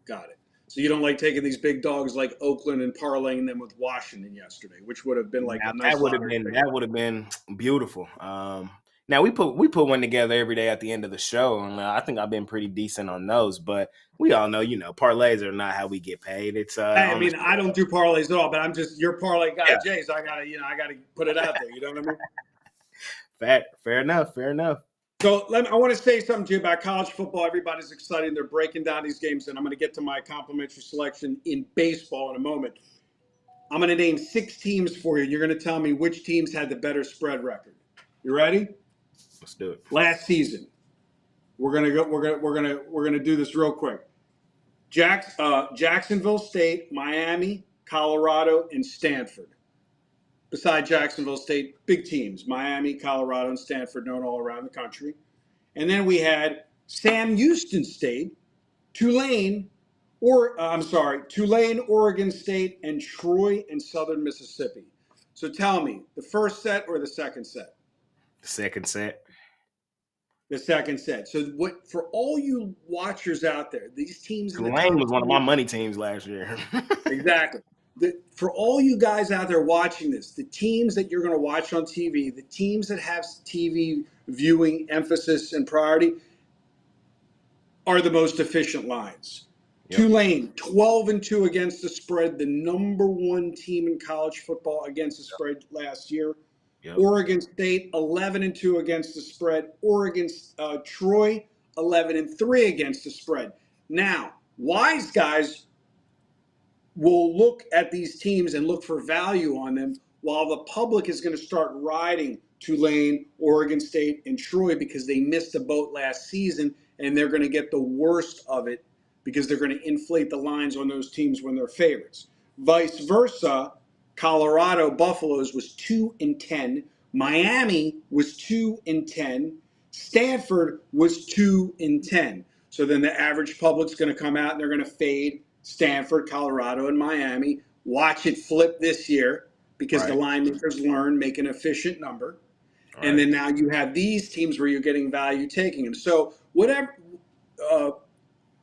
Got it. So you don't like taking these big dogs like Oakland and parlaying them with Washington yesterday, which would have been like Now, a nice lottery pick. that would have been beautiful. Now we put one together every day at the end of the show, and I think I've been pretty decent on those. But we all know, parlays are not how we get paid. It's I mean, I don't do parlays at all, but I'm just your parlay guy, Yeah. Jay. So I gotta put it out there. You know what I mean? Fair enough. So I want to say something to you about college football. Everybody's excited. They're breaking down these games, and I'm going to get to my complimentary selection in baseball in a moment. I'm going to name 6 teams for you. You're going to tell me which teams had the better spread record. You ready? Let's do it. Last season, we're gonna do this real quick. Jacksonville State, Miami, Colorado, and Stanford. Beside Jacksonville State, big teams, Miami, Colorado, and Stanford, known all around the country. And then we had Sam Houston State, Tulane, Oregon State, and Troy and Southern Mississippi. So tell me, the first set or the second set? The second set. The second set. So what for all you watchers out there, these teams in the Tulane top was one of my 20 money teams last year. Exactly. For all you guys out there watching this, the teams that you're going to watch on TV, the teams that have TV viewing emphasis and priority are the most efficient lines. Yep. Tulane, 12-2 against the spread, the number 1 team in college football against the spread last year. Yep. Oregon State, 11-2 against the spread. Troy, 11-3 against the spread. Now, wise guys will look at these teams and look for value on them, while the public is going to start riding Tulane, Oregon State, and Troy because they missed the boat last season, and they're going to get the worst of it because they're going to inflate the lines on those teams when they're favorites. Vice versa, Colorado Buffaloes was 2-10, Miami was 2-10, Stanford was 2-10. So then the average public's going to come out and they're going to fade Stanford, Colorado, and Miami. Watch it flip this year because the line makers learn, make an efficient number. And then now you have these teams where you're getting value taking them. So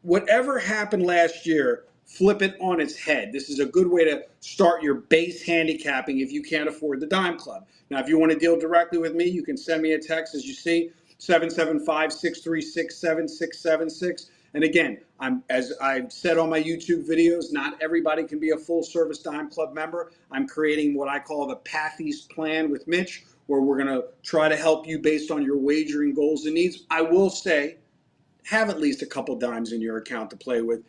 whatever happened last year, flip it on its head. This is a good way to start your base handicapping if you can't afford the Dime Club. Now, if you want to deal directly with me, you can send me a text, as you see, 775-636-7676. And again, as I've said on my YouTube videos, not everybody can be a full-service Dime Club member. I'm creating what I call the Pathies plan with Mitch, where we're going to try to help you based on your wagering goals and needs. I will say, have at least a couple dimes in your account to play with.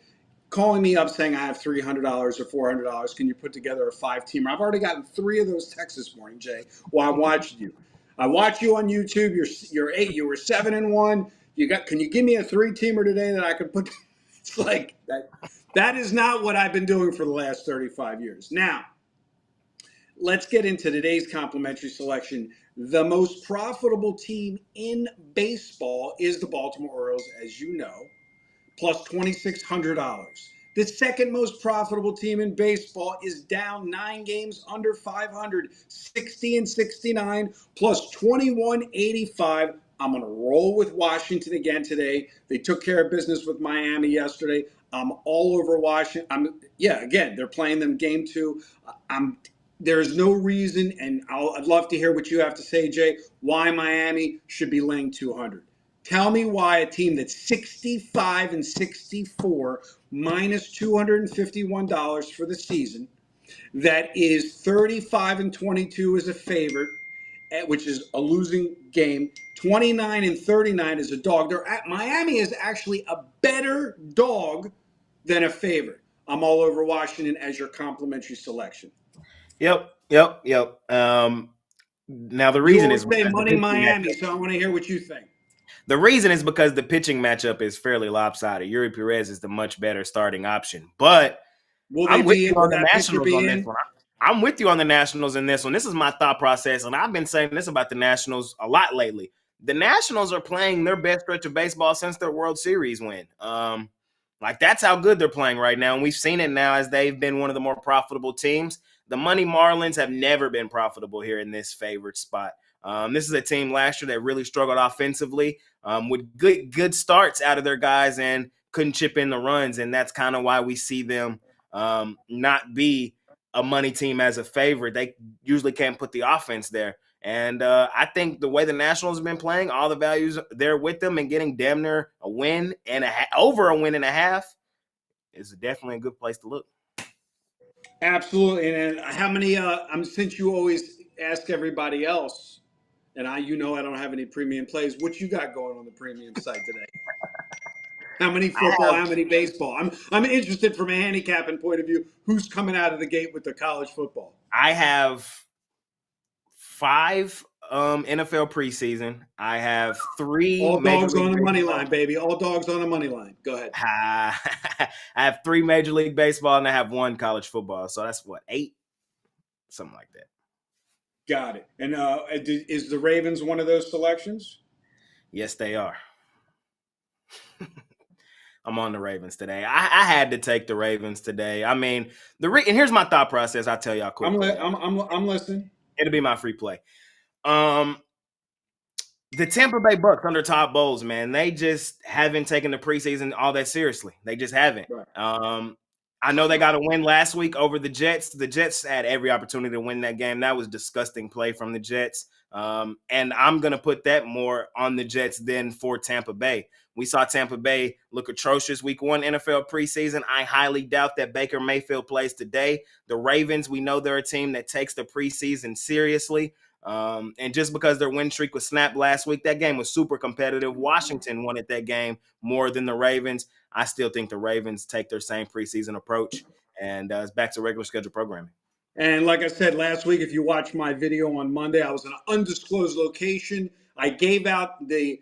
Calling me up saying I have $300 or $400, can you put together a 5-teamer? I've already gotten 3 of those texts this morning, Jay, while I'm watching you. I watch you on YouTube. You're 8. You were 7-1. Can you give me a 3-teamer today that I could put? It's like that. That is not what I've been doing for the last 35 years. Now, let's get into today's complimentary selection. The most profitable team in baseball is the Baltimore Orioles, as you know, plus $2,600. The second most profitable team in baseball is down 9 games under 500, 60-69, plus 2185. I'm going to roll with Washington again today. They took care of business with Miami yesterday. I'm all over Washington. Again, they're playing them game 2. There's no reason, and I'd love to hear what you have to say, Jay, why Miami should be laying 200. Tell me why a team that's 65-64 minus $251 for the season, that is 35-22 as a favorite, which is a losing game, 29-39 as a dog. Miami is actually a better dog than a favorite. I'm all over Washington as your complimentary selection. Yep. Now the reason is money Miami, so I want to hear what you think. The reason is because the pitching matchup is fairly lopsided. Yuri Perez is the much better starting option, but Will they I'm with be you in? Will on the that pitcher Nationals be on this in? one. I'm with you on the Nationals in this one. This is my thought process, and I've been saying this about the Nationals a lot lately. The Nationals are playing their best stretch of baseball since their World Series win. Like that's how good they're playing right now, and we've seen it now as they've been one of the more profitable teams. The Money Marlins have never been profitable here in this favored spot. This is a team last year that really struggled offensively with good starts out of their guys and couldn't chip in the runs, and that's kind of why we see them not be a money team as a favorite. They usually can't put the offense there. And I think the way the Nationals have been playing, all the values there with them and getting damn near a win and over a win and a half is definitely a good place to look. Absolutely. And how many? Since you always ask everybody else, and I don't have any premium plays. What you got going on the premium site today? How many football? How many baseball? I'm interested from a handicapping point of view. Who's coming out of the gate with the college football? I have 5 NFL preseason. I have 3 All Major dogs on League the money Baseball. line, baby. All dogs on the money line. Go ahead. I have 3 Major League Baseball and I have 1 college football. So that's what, 8? Something like that. Got it. And is the Ravens one of those selections? Yes, they are. I'm on the Ravens today. I had to take the Ravens today. I mean, and here's my thought process. I'll tell y'all quickly. I'm listening. It'll be my free play. The Tampa Bay Bucks under Todd Bowles, man, they just haven't taken the preseason all that seriously. They just haven't. Right. I know they got a win last week over the Jets. The Jets had every opportunity to win that game. That was disgusting play from the Jets. And I'm going to put that more on the Jets than for Tampa Bay. We saw Tampa Bay look atrocious week 1 NFL preseason. I highly doubt that Baker Mayfield plays today. The Ravens, we know they're a team that takes the preseason seriously. And just because their win streak was snapped last week, that game was super competitive. Washington wanted that game more than the Ravens. I still think the Ravens take their same preseason approach, and it's back to regular schedule programming. And like I said last week, if you watch my video on Monday, I was in an undisclosed location. I gave out the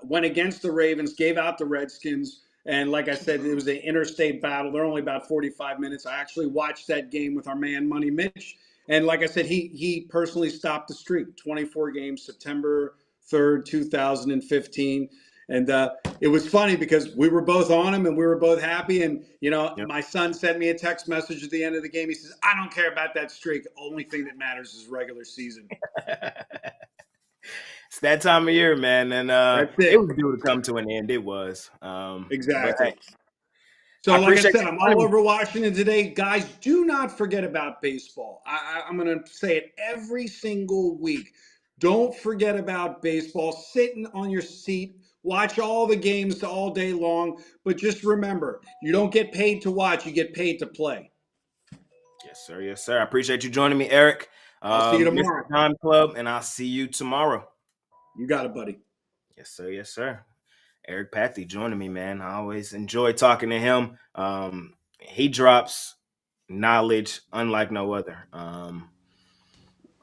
went against the Ravens, gave out the Redskins, and like I said, it was an interstate battle. They're only about 45 minutes. I actually watched that game with our man Money Mitch, and like I said, he personally stopped the streak. 24 games, September 3rd, 2015. And it was funny because we were both on him and we were both happy. And, my son sent me a text message at the end of the game. He says, I don't care about that streak. Only thing that matters is regular season. It's that time of year, man. And it was due to come to an end. It was. Exactly. Hey, So, like I said, I'm all over Washington today. Guys, do not forget about baseball. I'm going to say it every single week. Don't forget about baseball. Sitting on your seat. Watch all the games all day long, but just remember, you don't get paid to watch, you get paid to play. Yes, sir. Yes, sir. I appreciate you joining me, Eric. I'll see you tomorrow. Mr. Time Club, and I'll see you tomorrow. You got it, buddy. Yes, sir. Yes, sir. Eric Pathy joining me, man. I always enjoy talking to him. He drops knowledge unlike no other.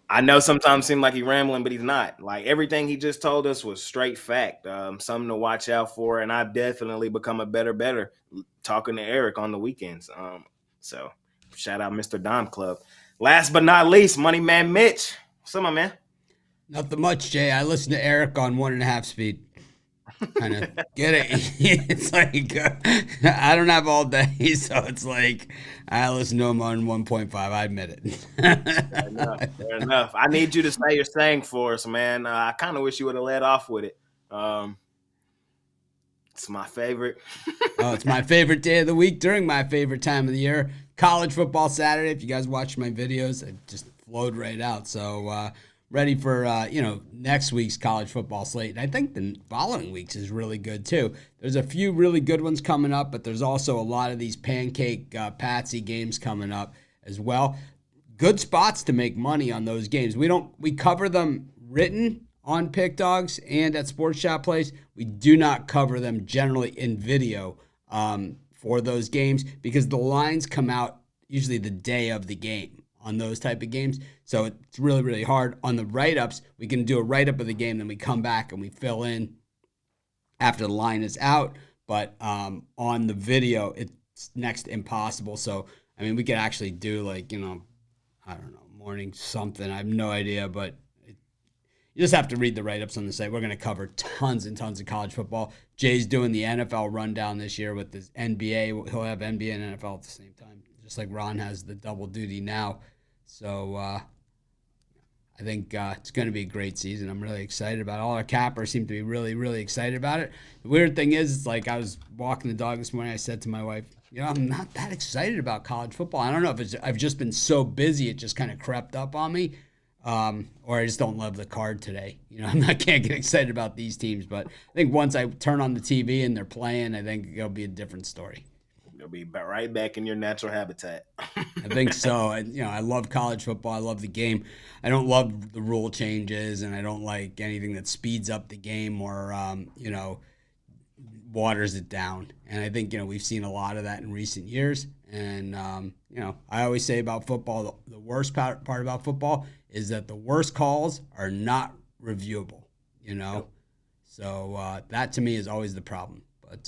I know sometimes seem like he's rambling, but he's not. Like everything he just told us was straight fact. Something to watch out for, and I've definitely become a better talking to Eric on the weekends. So shout out Mr. Dom Club. Last but not least, Money Man Mitch. What's up, my man? Nothing much, Jay. I listen to Eric on 1.5 speed. Kind of get it. It's like I don't have all day, so it's like I listen to him on 1.5. I admit it. Fair enough. I need you to say your saying for us, man. I kind of wish you would have led off with it. It's my favorite. Oh, it's my favorite day of the week during my favorite time of the year. College football Saturday. If you guys watch my videos, it just flowed right out. So ready for next week's college football slate. And I think the following week's is really good too. There's a few really good ones coming up, but there's also a lot of these pancake patsy games coming up as well. Good spots to make money on those games. We cover them written on Pick Dogs and at Sports Shop Place. We do not cover them generally in video for those games because the lines come out usually the day of the game on those type of games. So it's really, really hard. On the write-ups, we can do a write-up of the game, then we come back and we fill in after the line is out. But on the video, next to impossible. So, I mean, we could actually do like, I don't know, morning something. I have no idea, but you just have to read the write-ups on the site. We're going to cover tons and tons of college football. Jay's doing the NFL rundown this year with his NBA. He'll have NBA and NFL at the same time, just like Ron has the double duty now. So I think it's going to be a great season. I'm really excited about it. All our cappers seem to be really, really excited about it. The weird thing is, it's like I was walking the dog this morning. I said to my wife, I'm not that excited about college football. I don't know if I've just been so busy, it just kind of crept up on me. Or I just don't love the card today. I can't get excited about these teams, but I think once I turn on the TV and they're playing, I think it'll be a different story. You'll be right back in your natural habitat. I think so. I love college football. I love the game. I don't love the rule changes, and I don't like anything that speeds up the game or, waters it down. And I think, we've seen a lot of that in recent years. And, I always say about football, the worst part about football is that the worst calls are not reviewable, So that to me is always the problem. But,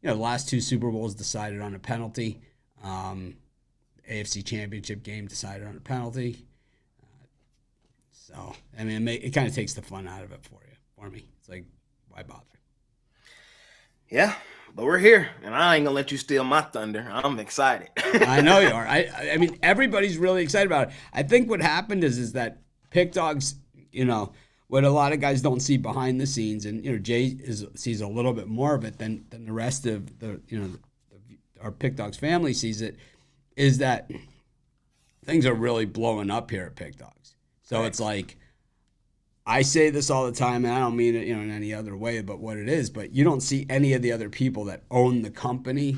the last two Super Bowls decided on a penalty. AFC Championship game decided on a penalty. So, I mean, it kind of takes the fun out of it for me. It's like, why bother? Yeah, but we're here, and I ain't going to let you steal my thunder. I'm excited. I know you are. I mean, everybody's really excited about it. I think what happened is that Pick Dogs, what a lot of guys don't see behind the scenes, and Jay sees a little bit more of it than the rest of our Pick Dogs family sees it, is that things are really blowing up here at Pick Dogs. So right. It's like, I say this all the time, and I don't mean it in any other way but what it is, but you don't see any of the other people that own the company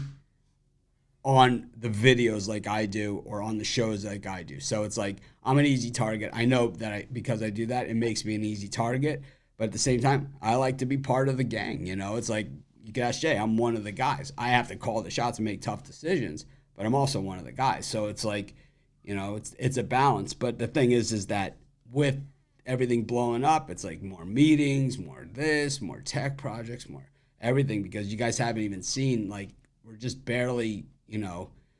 on the videos like I do or on the shows like I do. So it's like, I'm an easy target. I know that because I do that, it makes me an easy target. But at the same time, I like to be part of the gang. It's like, you can ask Jay, I'm one of the guys. I have to call the shots and make tough decisions, but I'm also one of the guys. So it's like, it's a balance. But the thing is that with everything blowing up, it's like more meetings, more this, more tech projects, more everything, because you guys haven't even seen, like, we're just barely,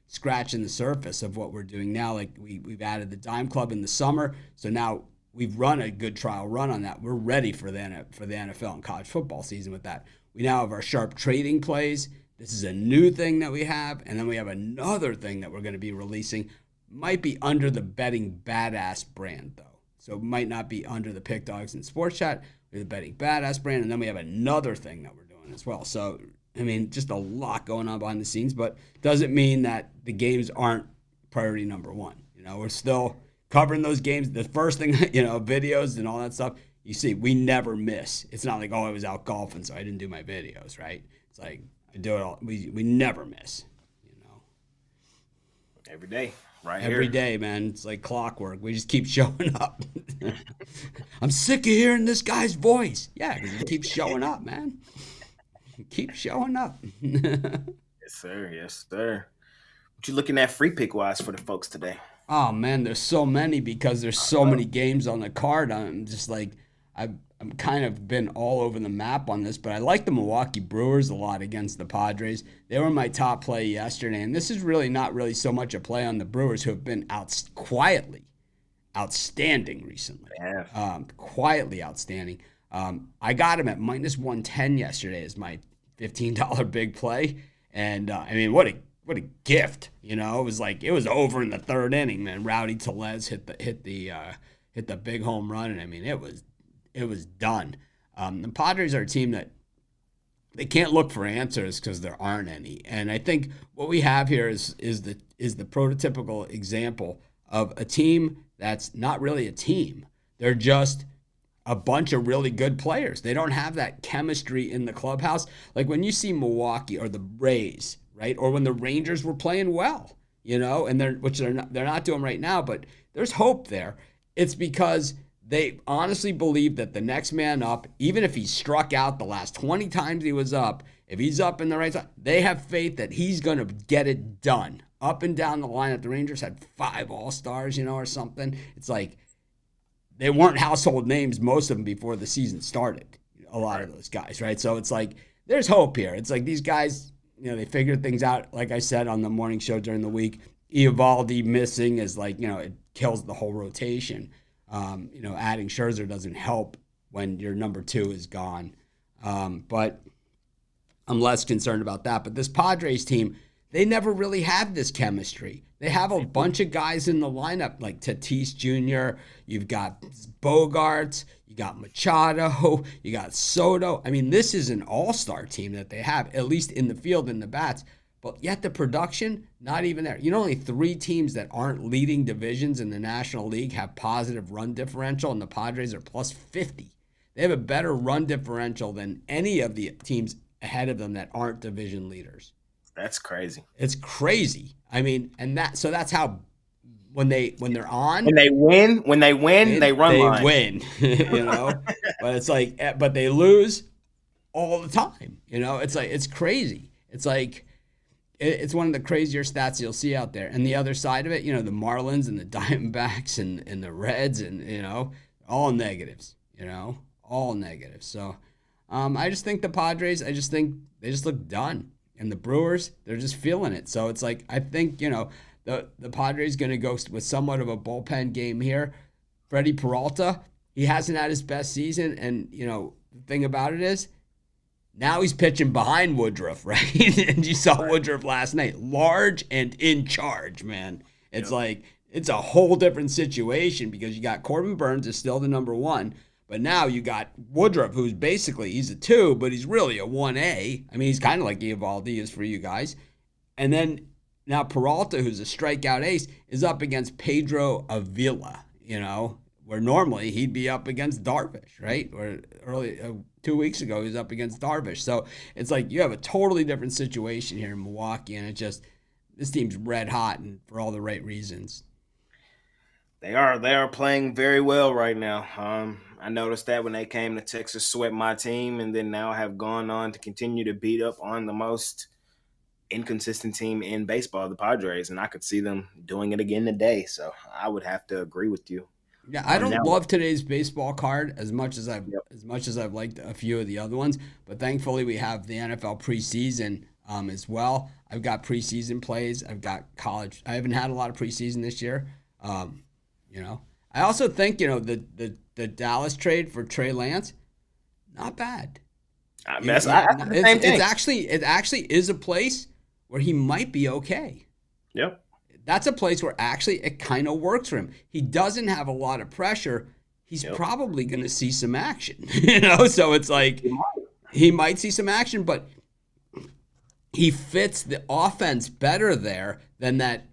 scratching the surface of what we're doing now. Like we've added the Dime Club in the summer. So now we've run a good trial run on that. We're ready for the NFL and college football season with that. We now have our sharp trading plays. This is a new thing that we have. And then we have another thing that we're going to be releasing. Might be under the Betting Badass brand, though. So it might not be under the Pick Dogs and Sports Chat. We have the Betting Badass brand. And then we have another thing that we're doing as well. So, I mean, just a lot going on behind the scenes, but doesn't mean that the games aren't priority number one. We're still covering those games. The first thing, videos and all that stuff, you see, we never miss. It's not like, I was out golfing, so I didn't do my videos, right? It's like, I do it all. We never miss, Every day, right Every here. day, man. It's like clockwork. We just keep showing up. I'm sick of hearing this guy's voice. Yeah, because he keeps showing up, man. Keep showing up. Yes, sir. Yes, sir. What you looking at free pick wise for the folks today? Oh man, there's so many because there's so many games on the card. I'm just like, I'm kind of been all over the map on this, but I like the Milwaukee Brewers a lot against the Padres. They were my top play yesterday, and this is really not really so much a play on the Brewers, who have been quietly outstanding recently. Yeah. Quietly outstanding. I got him at minus 110 yesterday as my $15 big play. And, I mean, what a gift, It was like, it was over in the third inning, man. Rowdy Tellez hit the big home run. And I mean, it was done. The Padres are a team that they can't look for answers because there aren't any. And I think what we have here is the prototypical example of a team that's not really a team. They're just a bunch of really good players. They don't have that chemistry in the clubhouse. Like when you see Milwaukee or the Rays, right? Or when the Rangers were playing well, and they're not doing right now, but there's hope there. It's because they honestly believe that the next man up, even if he struck out the last 20 times he was up, if he's up in the right side, they have faith that he's going to get it done. Up and down the line, the Rangers had 5 All-Stars, or something. It's like, they weren't household names, most of them, before the season started, a lot of those guys, right? So it's like, there's hope here. It's like these guys, they figured things out, like I said, on the morning show during the week. Eovaldi missing is it kills the whole rotation. Adding Scherzer doesn't help when your number 2 is gone. But I'm less concerned about that. But this Padres team, they never really have this chemistry. They have a bunch of guys in the lineup like Tatis Jr., you've got Bogarts, you got Machado, you got Soto. I mean, this is an all-star team that they have, at least in the field and the bats. But yet the production, not even there. Only 3 teams that aren't leading divisions in the National League have positive run differential, and the Padres are plus 50. They have a better run differential than any of the teams ahead of them that aren't division leaders. That's crazy. It's crazy. I mean, so that's how when they're on, when they win, they run line. Win, But it's but they lose all the time. It's crazy. It's one of the crazier stats you'll see out there. And the other side of it, the Marlins and the Diamondbacks and the Reds and all negatives. All negatives. So I just think the Padres, they just look done. And the Brewers, they're just feeling it. So it's I think, the Padres going to go with somewhat of a bullpen game here. Freddie Peralta, he hasn't had his best season. And, the thing about it is, now he's pitching behind Woodruff, right? And you saw Woodruff last night, large and in charge, man. It's it's a whole different situation because you got Corbin Burns is still the number 1. But now you got Woodruff, who's he's a 2, but he's really a 1A. I mean, he's kind of like Eovaldi is for you guys. And then now Peralta, who's a strikeout ace, is up against Pedro Avila, where normally he'd be up against Darvish, right? Or early 2 weeks ago, he was up against Darvish. So it's you have a totally different situation here in Milwaukee, and this team's red hot and for all the right reasons. They are playing very well right now. I noticed that when they came to Texas, swept my team, and then now have gone on to continue to beat up on the most inconsistent team in baseball, the Padres, and I could see them doing it again today. So I would have to agree with you. Yeah, I don't love today's baseball card as much as I've liked a few of the other ones, but thankfully we have the NFL preseason as well. I've got preseason plays. I've got college. I haven't had a lot of preseason this year. I also think the Dallas trade for Trey Lance, not bad. It actually is a place where he might be okay. Yep. That's a place where actually it kind of works for him. He doesn't have a lot of pressure. He's probably going to see some action, So it's he might see some action, but he fits the offense better there than that.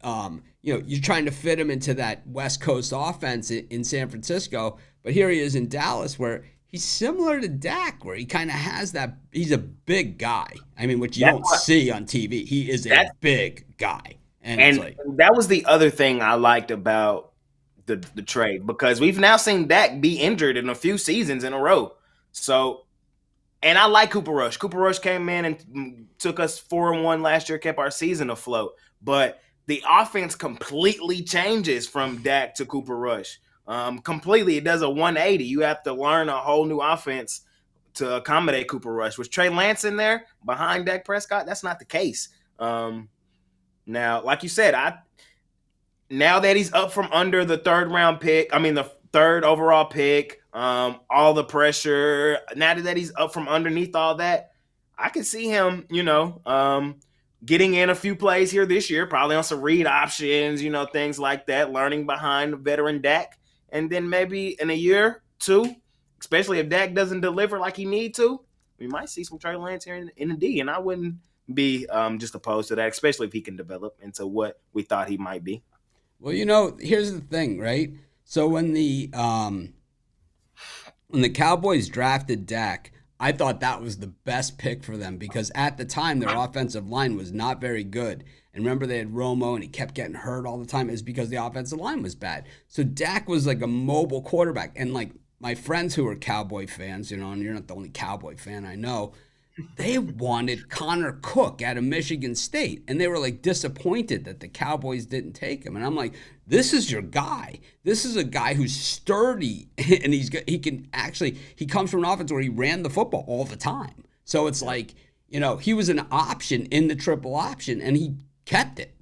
You're trying to fit him into that West Coast offense in San Francisco, but here he is in Dallas where he's similar to Dak, where he kind of has that. He's a big guy. I mean, which you don't see on TV. He is a big guy. And that was the other thing I liked about the trade, because we've now seen Dak be injured in a few seasons in a row. So, and I like Cooper Rush. Cooper Rush came in and took us 4-1 last year, kept our season afloat. But the offense completely changes from Dak to Cooper Rush. Completely. It does a 180. You have to learn a whole new offense to accommodate Cooper Rush. With Trey Lance in there behind Dak Prescott, that's not the case. Now, like you said, now that he's up from under the the 3rd overall pick, all the pressure, now that he's up from underneath all that, I can see him, getting in a few plays here this year, probably on some read options, things like that, learning behind the veteran Dak. And then maybe in a year, 2, especially if Dak doesn't deliver like he need to, we might see some Trey Lance here in the D, and I wouldn't be just opposed to that, especially if he can develop into what we thought he might be. Well, here's the thing, right? So when the Cowboys drafted Dak, I thought that was the best pick for them because at the time their offensive line was not very good. And remember they had Romo and he kept getting hurt all the time. It's because the offensive line was bad. So Dak was like a mobile quarterback. And my friends who are Cowboy fans, and you're not the only Cowboy fan I know, they wanted Connor Cook out of Michigan State, and they were disappointed that the Cowboys didn't take him. And I'm like, this is your guy. This is a guy who's sturdy, and he comes from an offense where he ran the football all the time. So it's he was an option in the triple option, and he kept it.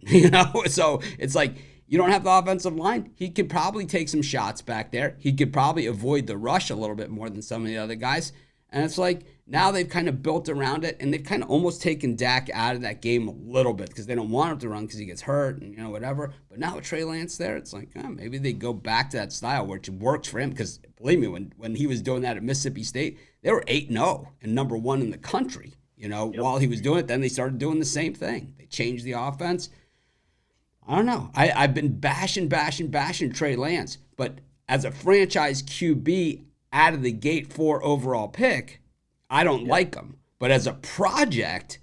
So it's like you don't have the offensive line. He could probably take some shots back there. He could probably avoid the rush a little bit more than some of the other guys. And it's like now they've kind of built around it, and they've kind of almost taken Dak out of that game a little bit because they don't want him to run because he gets hurt and whatever. But now with Trey Lance there, it's like maybe they go back to that style which works for him because believe me, when he was doing that at Mississippi State, they were 8-0 and number 1 in the country. While he was doing it, then they started doing the same thing. They changed the offense. I don't know. I've been bashing Trey Lance, but as a franchise QB out of the gate 4 overall pick, I don't like him. But as a project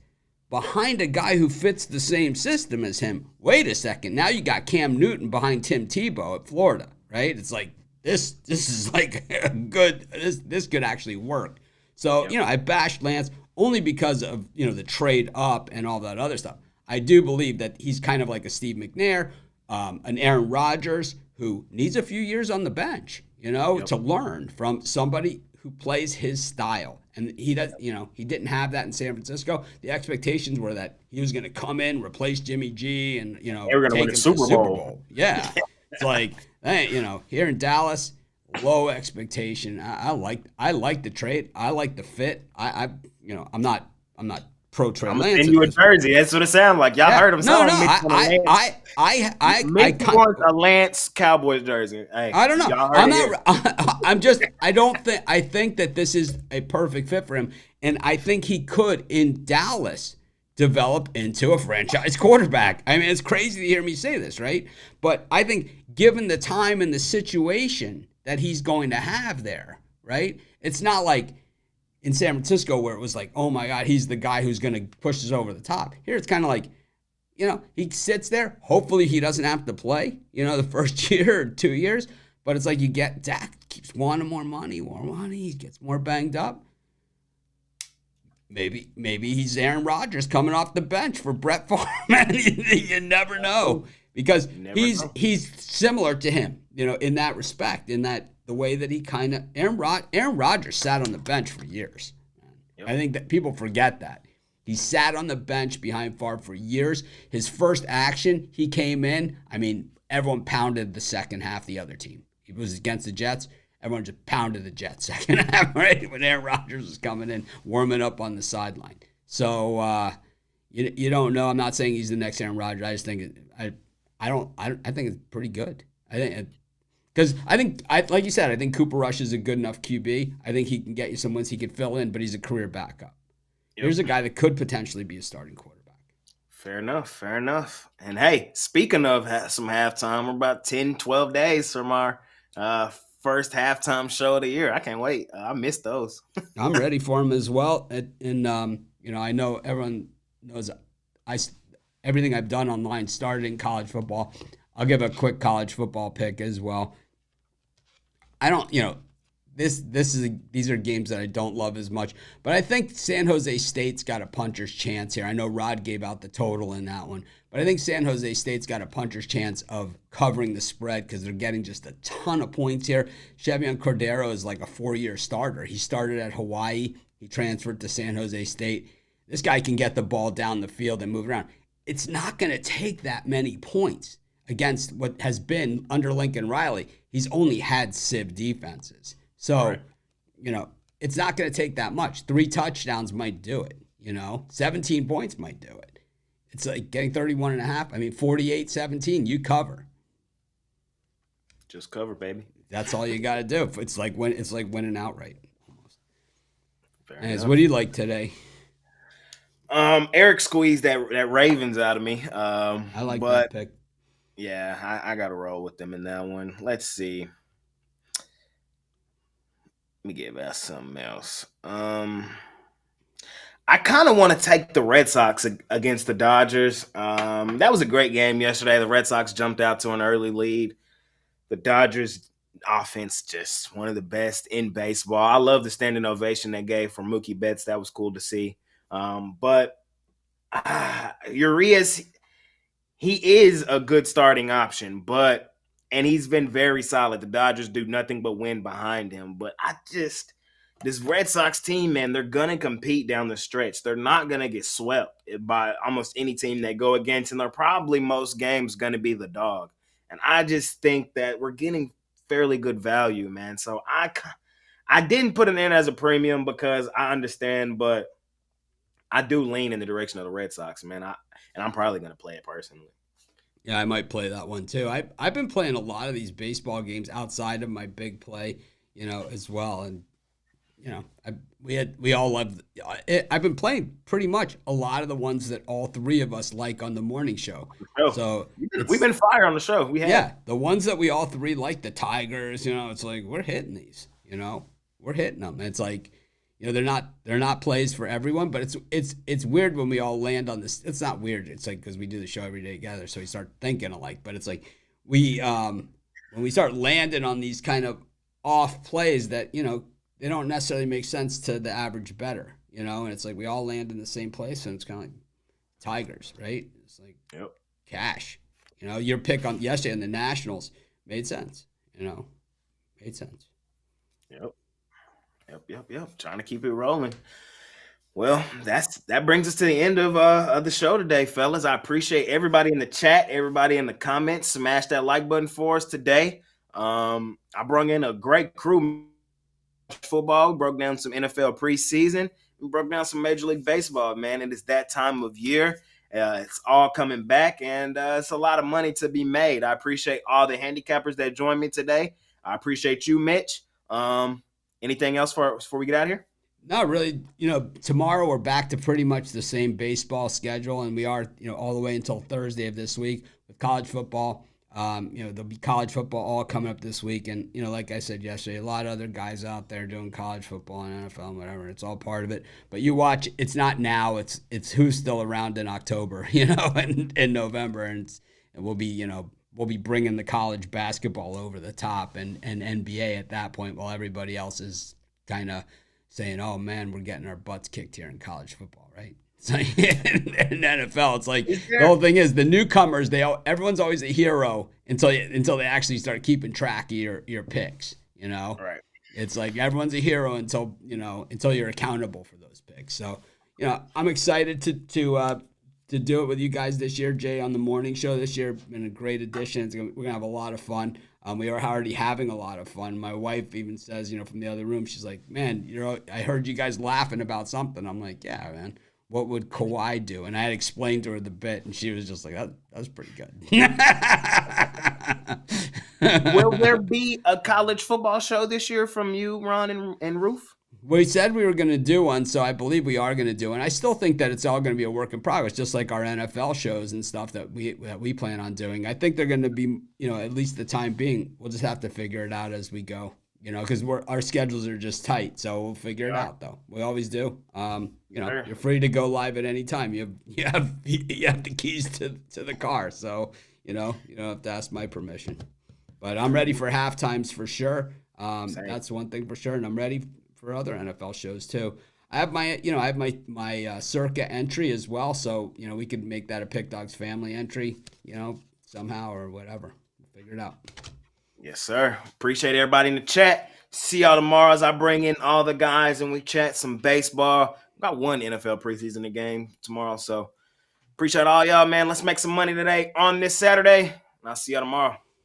behind a guy who fits the same system as him, wait a second. Now you got Cam Newton behind Tim Tebow at Florida, right? It's like this is like a good. This could actually work. So I bashed Lance only because of the trade up and all that other stuff. I do believe that he's kind of like a Steve McNair, an Aaron Rodgers who needs a few years on the bench, to learn from somebody who plays his style. And he does, he didn't have that in San Francisco. The expectations were that he was going to come in, replace Jimmy G, and they were going to win the Super Bowl. Yeah, it's like here in Dallas, low expectation. I like the trade. I like the fit. I'm not pro Trey Lance. I'm send you a jersey. That's what it sounds like. Y'all heard him. I want a Lance Cowboys jersey. Hey, I don't know. I think that this is a perfect fit for him, and I think he could in Dallas develop into a franchise quarterback. I mean, it's crazy to hear me say this, right? But I think given the time and the situation that he's going to have there, right? It's not like in San Francisco where it was like, oh my God, he's the guy who's going to push us over the top. Here it's kind of like, he sits there. Hopefully he doesn't have to play, the first year or 2 years. But it's like you get Dak keeps wanting more money. He gets more banged up. Maybe he's Aaron Rodgers coming off the bench for Brett Favre. You never know because he's similar to him, in that respect, in that the way that he kind of Aaron Rodgers sat on the bench for years. Yep. I think that people forget that. He sat on the bench behind Favre for years. His first action, he came in. I mean, everyone pounded the second half the other team. He was against the Jets. Everyone just pounded the Jets second half, right? When Aaron Rodgers was coming in, warming up on the sideline. So you don't know. I'm not saying he's the next Aaron Rodgers. I just think I think it's pretty good. Because like you said, I think Cooper Rush is a good enough QB. I think he can get you some wins he could fill in, but he's a career backup. Yep. Here's a guy that could potentially be a starting quarterback. Fair enough. And hey, speaking of some halftime, we're about 10, 12 days from our first halftime show of the year. I can't wait. I missed those. I'm ready for them as well. And I know everyone knows everything I've done online started in college football. I'll give a quick college football pick as well. I don't, these are games that I don't love as much, but I think San Jose State's got a puncher's chance here. I know Rod gave out the total in that one, but I think San Jose State's got a puncher's chance of covering the spread because they're getting just a ton of points here. Chevion Cordero is like a 4-year starter. He started at Hawaii. He transferred to San Jose State. This guy can get the ball down the field and move around. It's not going to take that many points against what has been under Lincoln Riley. He's only had Civ defenses. So, right. It's not going to take that much. 3 touchdowns might do it, 17 points might do it. It's like getting 31.5. I mean, 48-17, you cover. Just cover, baby. That's all you got to do. It's like winning outright almost. Anyways, what do you like today? Eric squeezed that Ravens out of me. I like that pick. Yeah, I got to roll with them in that one. Let's see. Let me give us something else. I kind of want to take the Red Sox against the Dodgers. That was a great game yesterday. The Red Sox jumped out to an early lead. The Dodgers offense, just one of the best in baseball. I love the standing ovation they gave for Mookie Betts. That was cool to see. But Urias, he is a good starting option, and he's been very solid. The Dodgers do nothing but win behind him. But this Red Sox team, man, they're going to compete down the stretch. They're not going to get swept by almost any team they go against, and they're probably most games going to be the dog. And I just think that we're getting fairly good value, man. So I didn't put it in as a premium because I understand, but I do lean in the direction of the Red Sox, man. And I'm probably going to play it personally. Yeah, I might play that one too. I've been playing a lot of these baseball games outside of my big play, as well. And we all love it. I've been playing pretty much a lot of the ones that all three of us like on the morning show. So we've been fire on the show. We have. Yeah, the ones that we all three like, the Tigers. It's like we're hitting these. We're hitting them. It's like, they're not plays for everyone, but it's weird when we all land on this. It's not weird. It's like because we do the show every day together, so we start thinking alike. But it's like when we start landing on these kind of off plays that they don't necessarily make sense to the average bettor, and it's like we all land in the same place, and it's kind of like Tigers, right? It's like cash. Your pick on yesterday on the Nationals made sense. Made sense. Yep. Trying to keep it rolling. Well, that brings us to the end of the show today, fellas. I appreciate everybody in the chat, everybody in the comments. Smash that like button for us today. I brought in a great crew. Football, we broke down some NFL preseason, we broke down some Major League Baseball, man. It is that time of year. It's all coming back, and it's a lot of money to be made. I appreciate all the handicappers that joined me today. I appreciate you, Mitch. Anything else before we get out of here? Not really. Tomorrow we're back to pretty much the same baseball schedule, and we are, all the way until Thursday of this week with college football. There'll be college football all coming up this week, and like I said yesterday, a lot of other guys out there doing college football and NFL and whatever. It's all part of it. But you watch, it's not now. It's who's still around in October, and in November, and we'll be bringing the college basketball over the top and NBA at that point, while everybody else is kind of saying, "Oh man, we're getting our butts kicked here in college football," right? It's like in NFL, it's like the whole thing is the newcomers. Everyone's always a hero until they actually start keeping track of your picks. Right. It's like everyone's a hero until you're accountable for those picks. So I'm excited to do it with you guys this year, Jay, on the morning show this year. Been a great addition. We're gonna have a lot of fun. We are already having a lot of fun. My wife even says, from the other room, she's like, "Man, I heard you guys laughing about something." I'm like, "Yeah, man. What would Kawhi do?" And I had explained to her the bit, and she was just like, that was pretty good. Will there be a college football show this year from you, Ron and Roof? We said we were going to do one, so I believe we are going to do one. I still think that it's all going to be a work in progress, just like our NFL shows and stuff that we plan on doing. I think they're going to be, at least the time being, we'll just have to figure it out as we go. Because our schedules are just tight, so we'll figure it out. Though we always do. You're free to go live at any time. You have the keys to the car, so you don't have to ask my permission. But I'm ready for half times for sure. That's one thing for sure, and I'm ready for other NFL shows too. I have my Circa entry as well, so we could make that a Pick Dogs family entry, somehow or whatever. We'll figure it out. Yes, sir. Appreciate everybody in the chat. See y'all tomorrow as I bring in all the guys and we chat some baseball. Got one NFL preseason game tomorrow, so appreciate all y'all, man. Let's make some money today on this Saturday, and I'll see y'all tomorrow.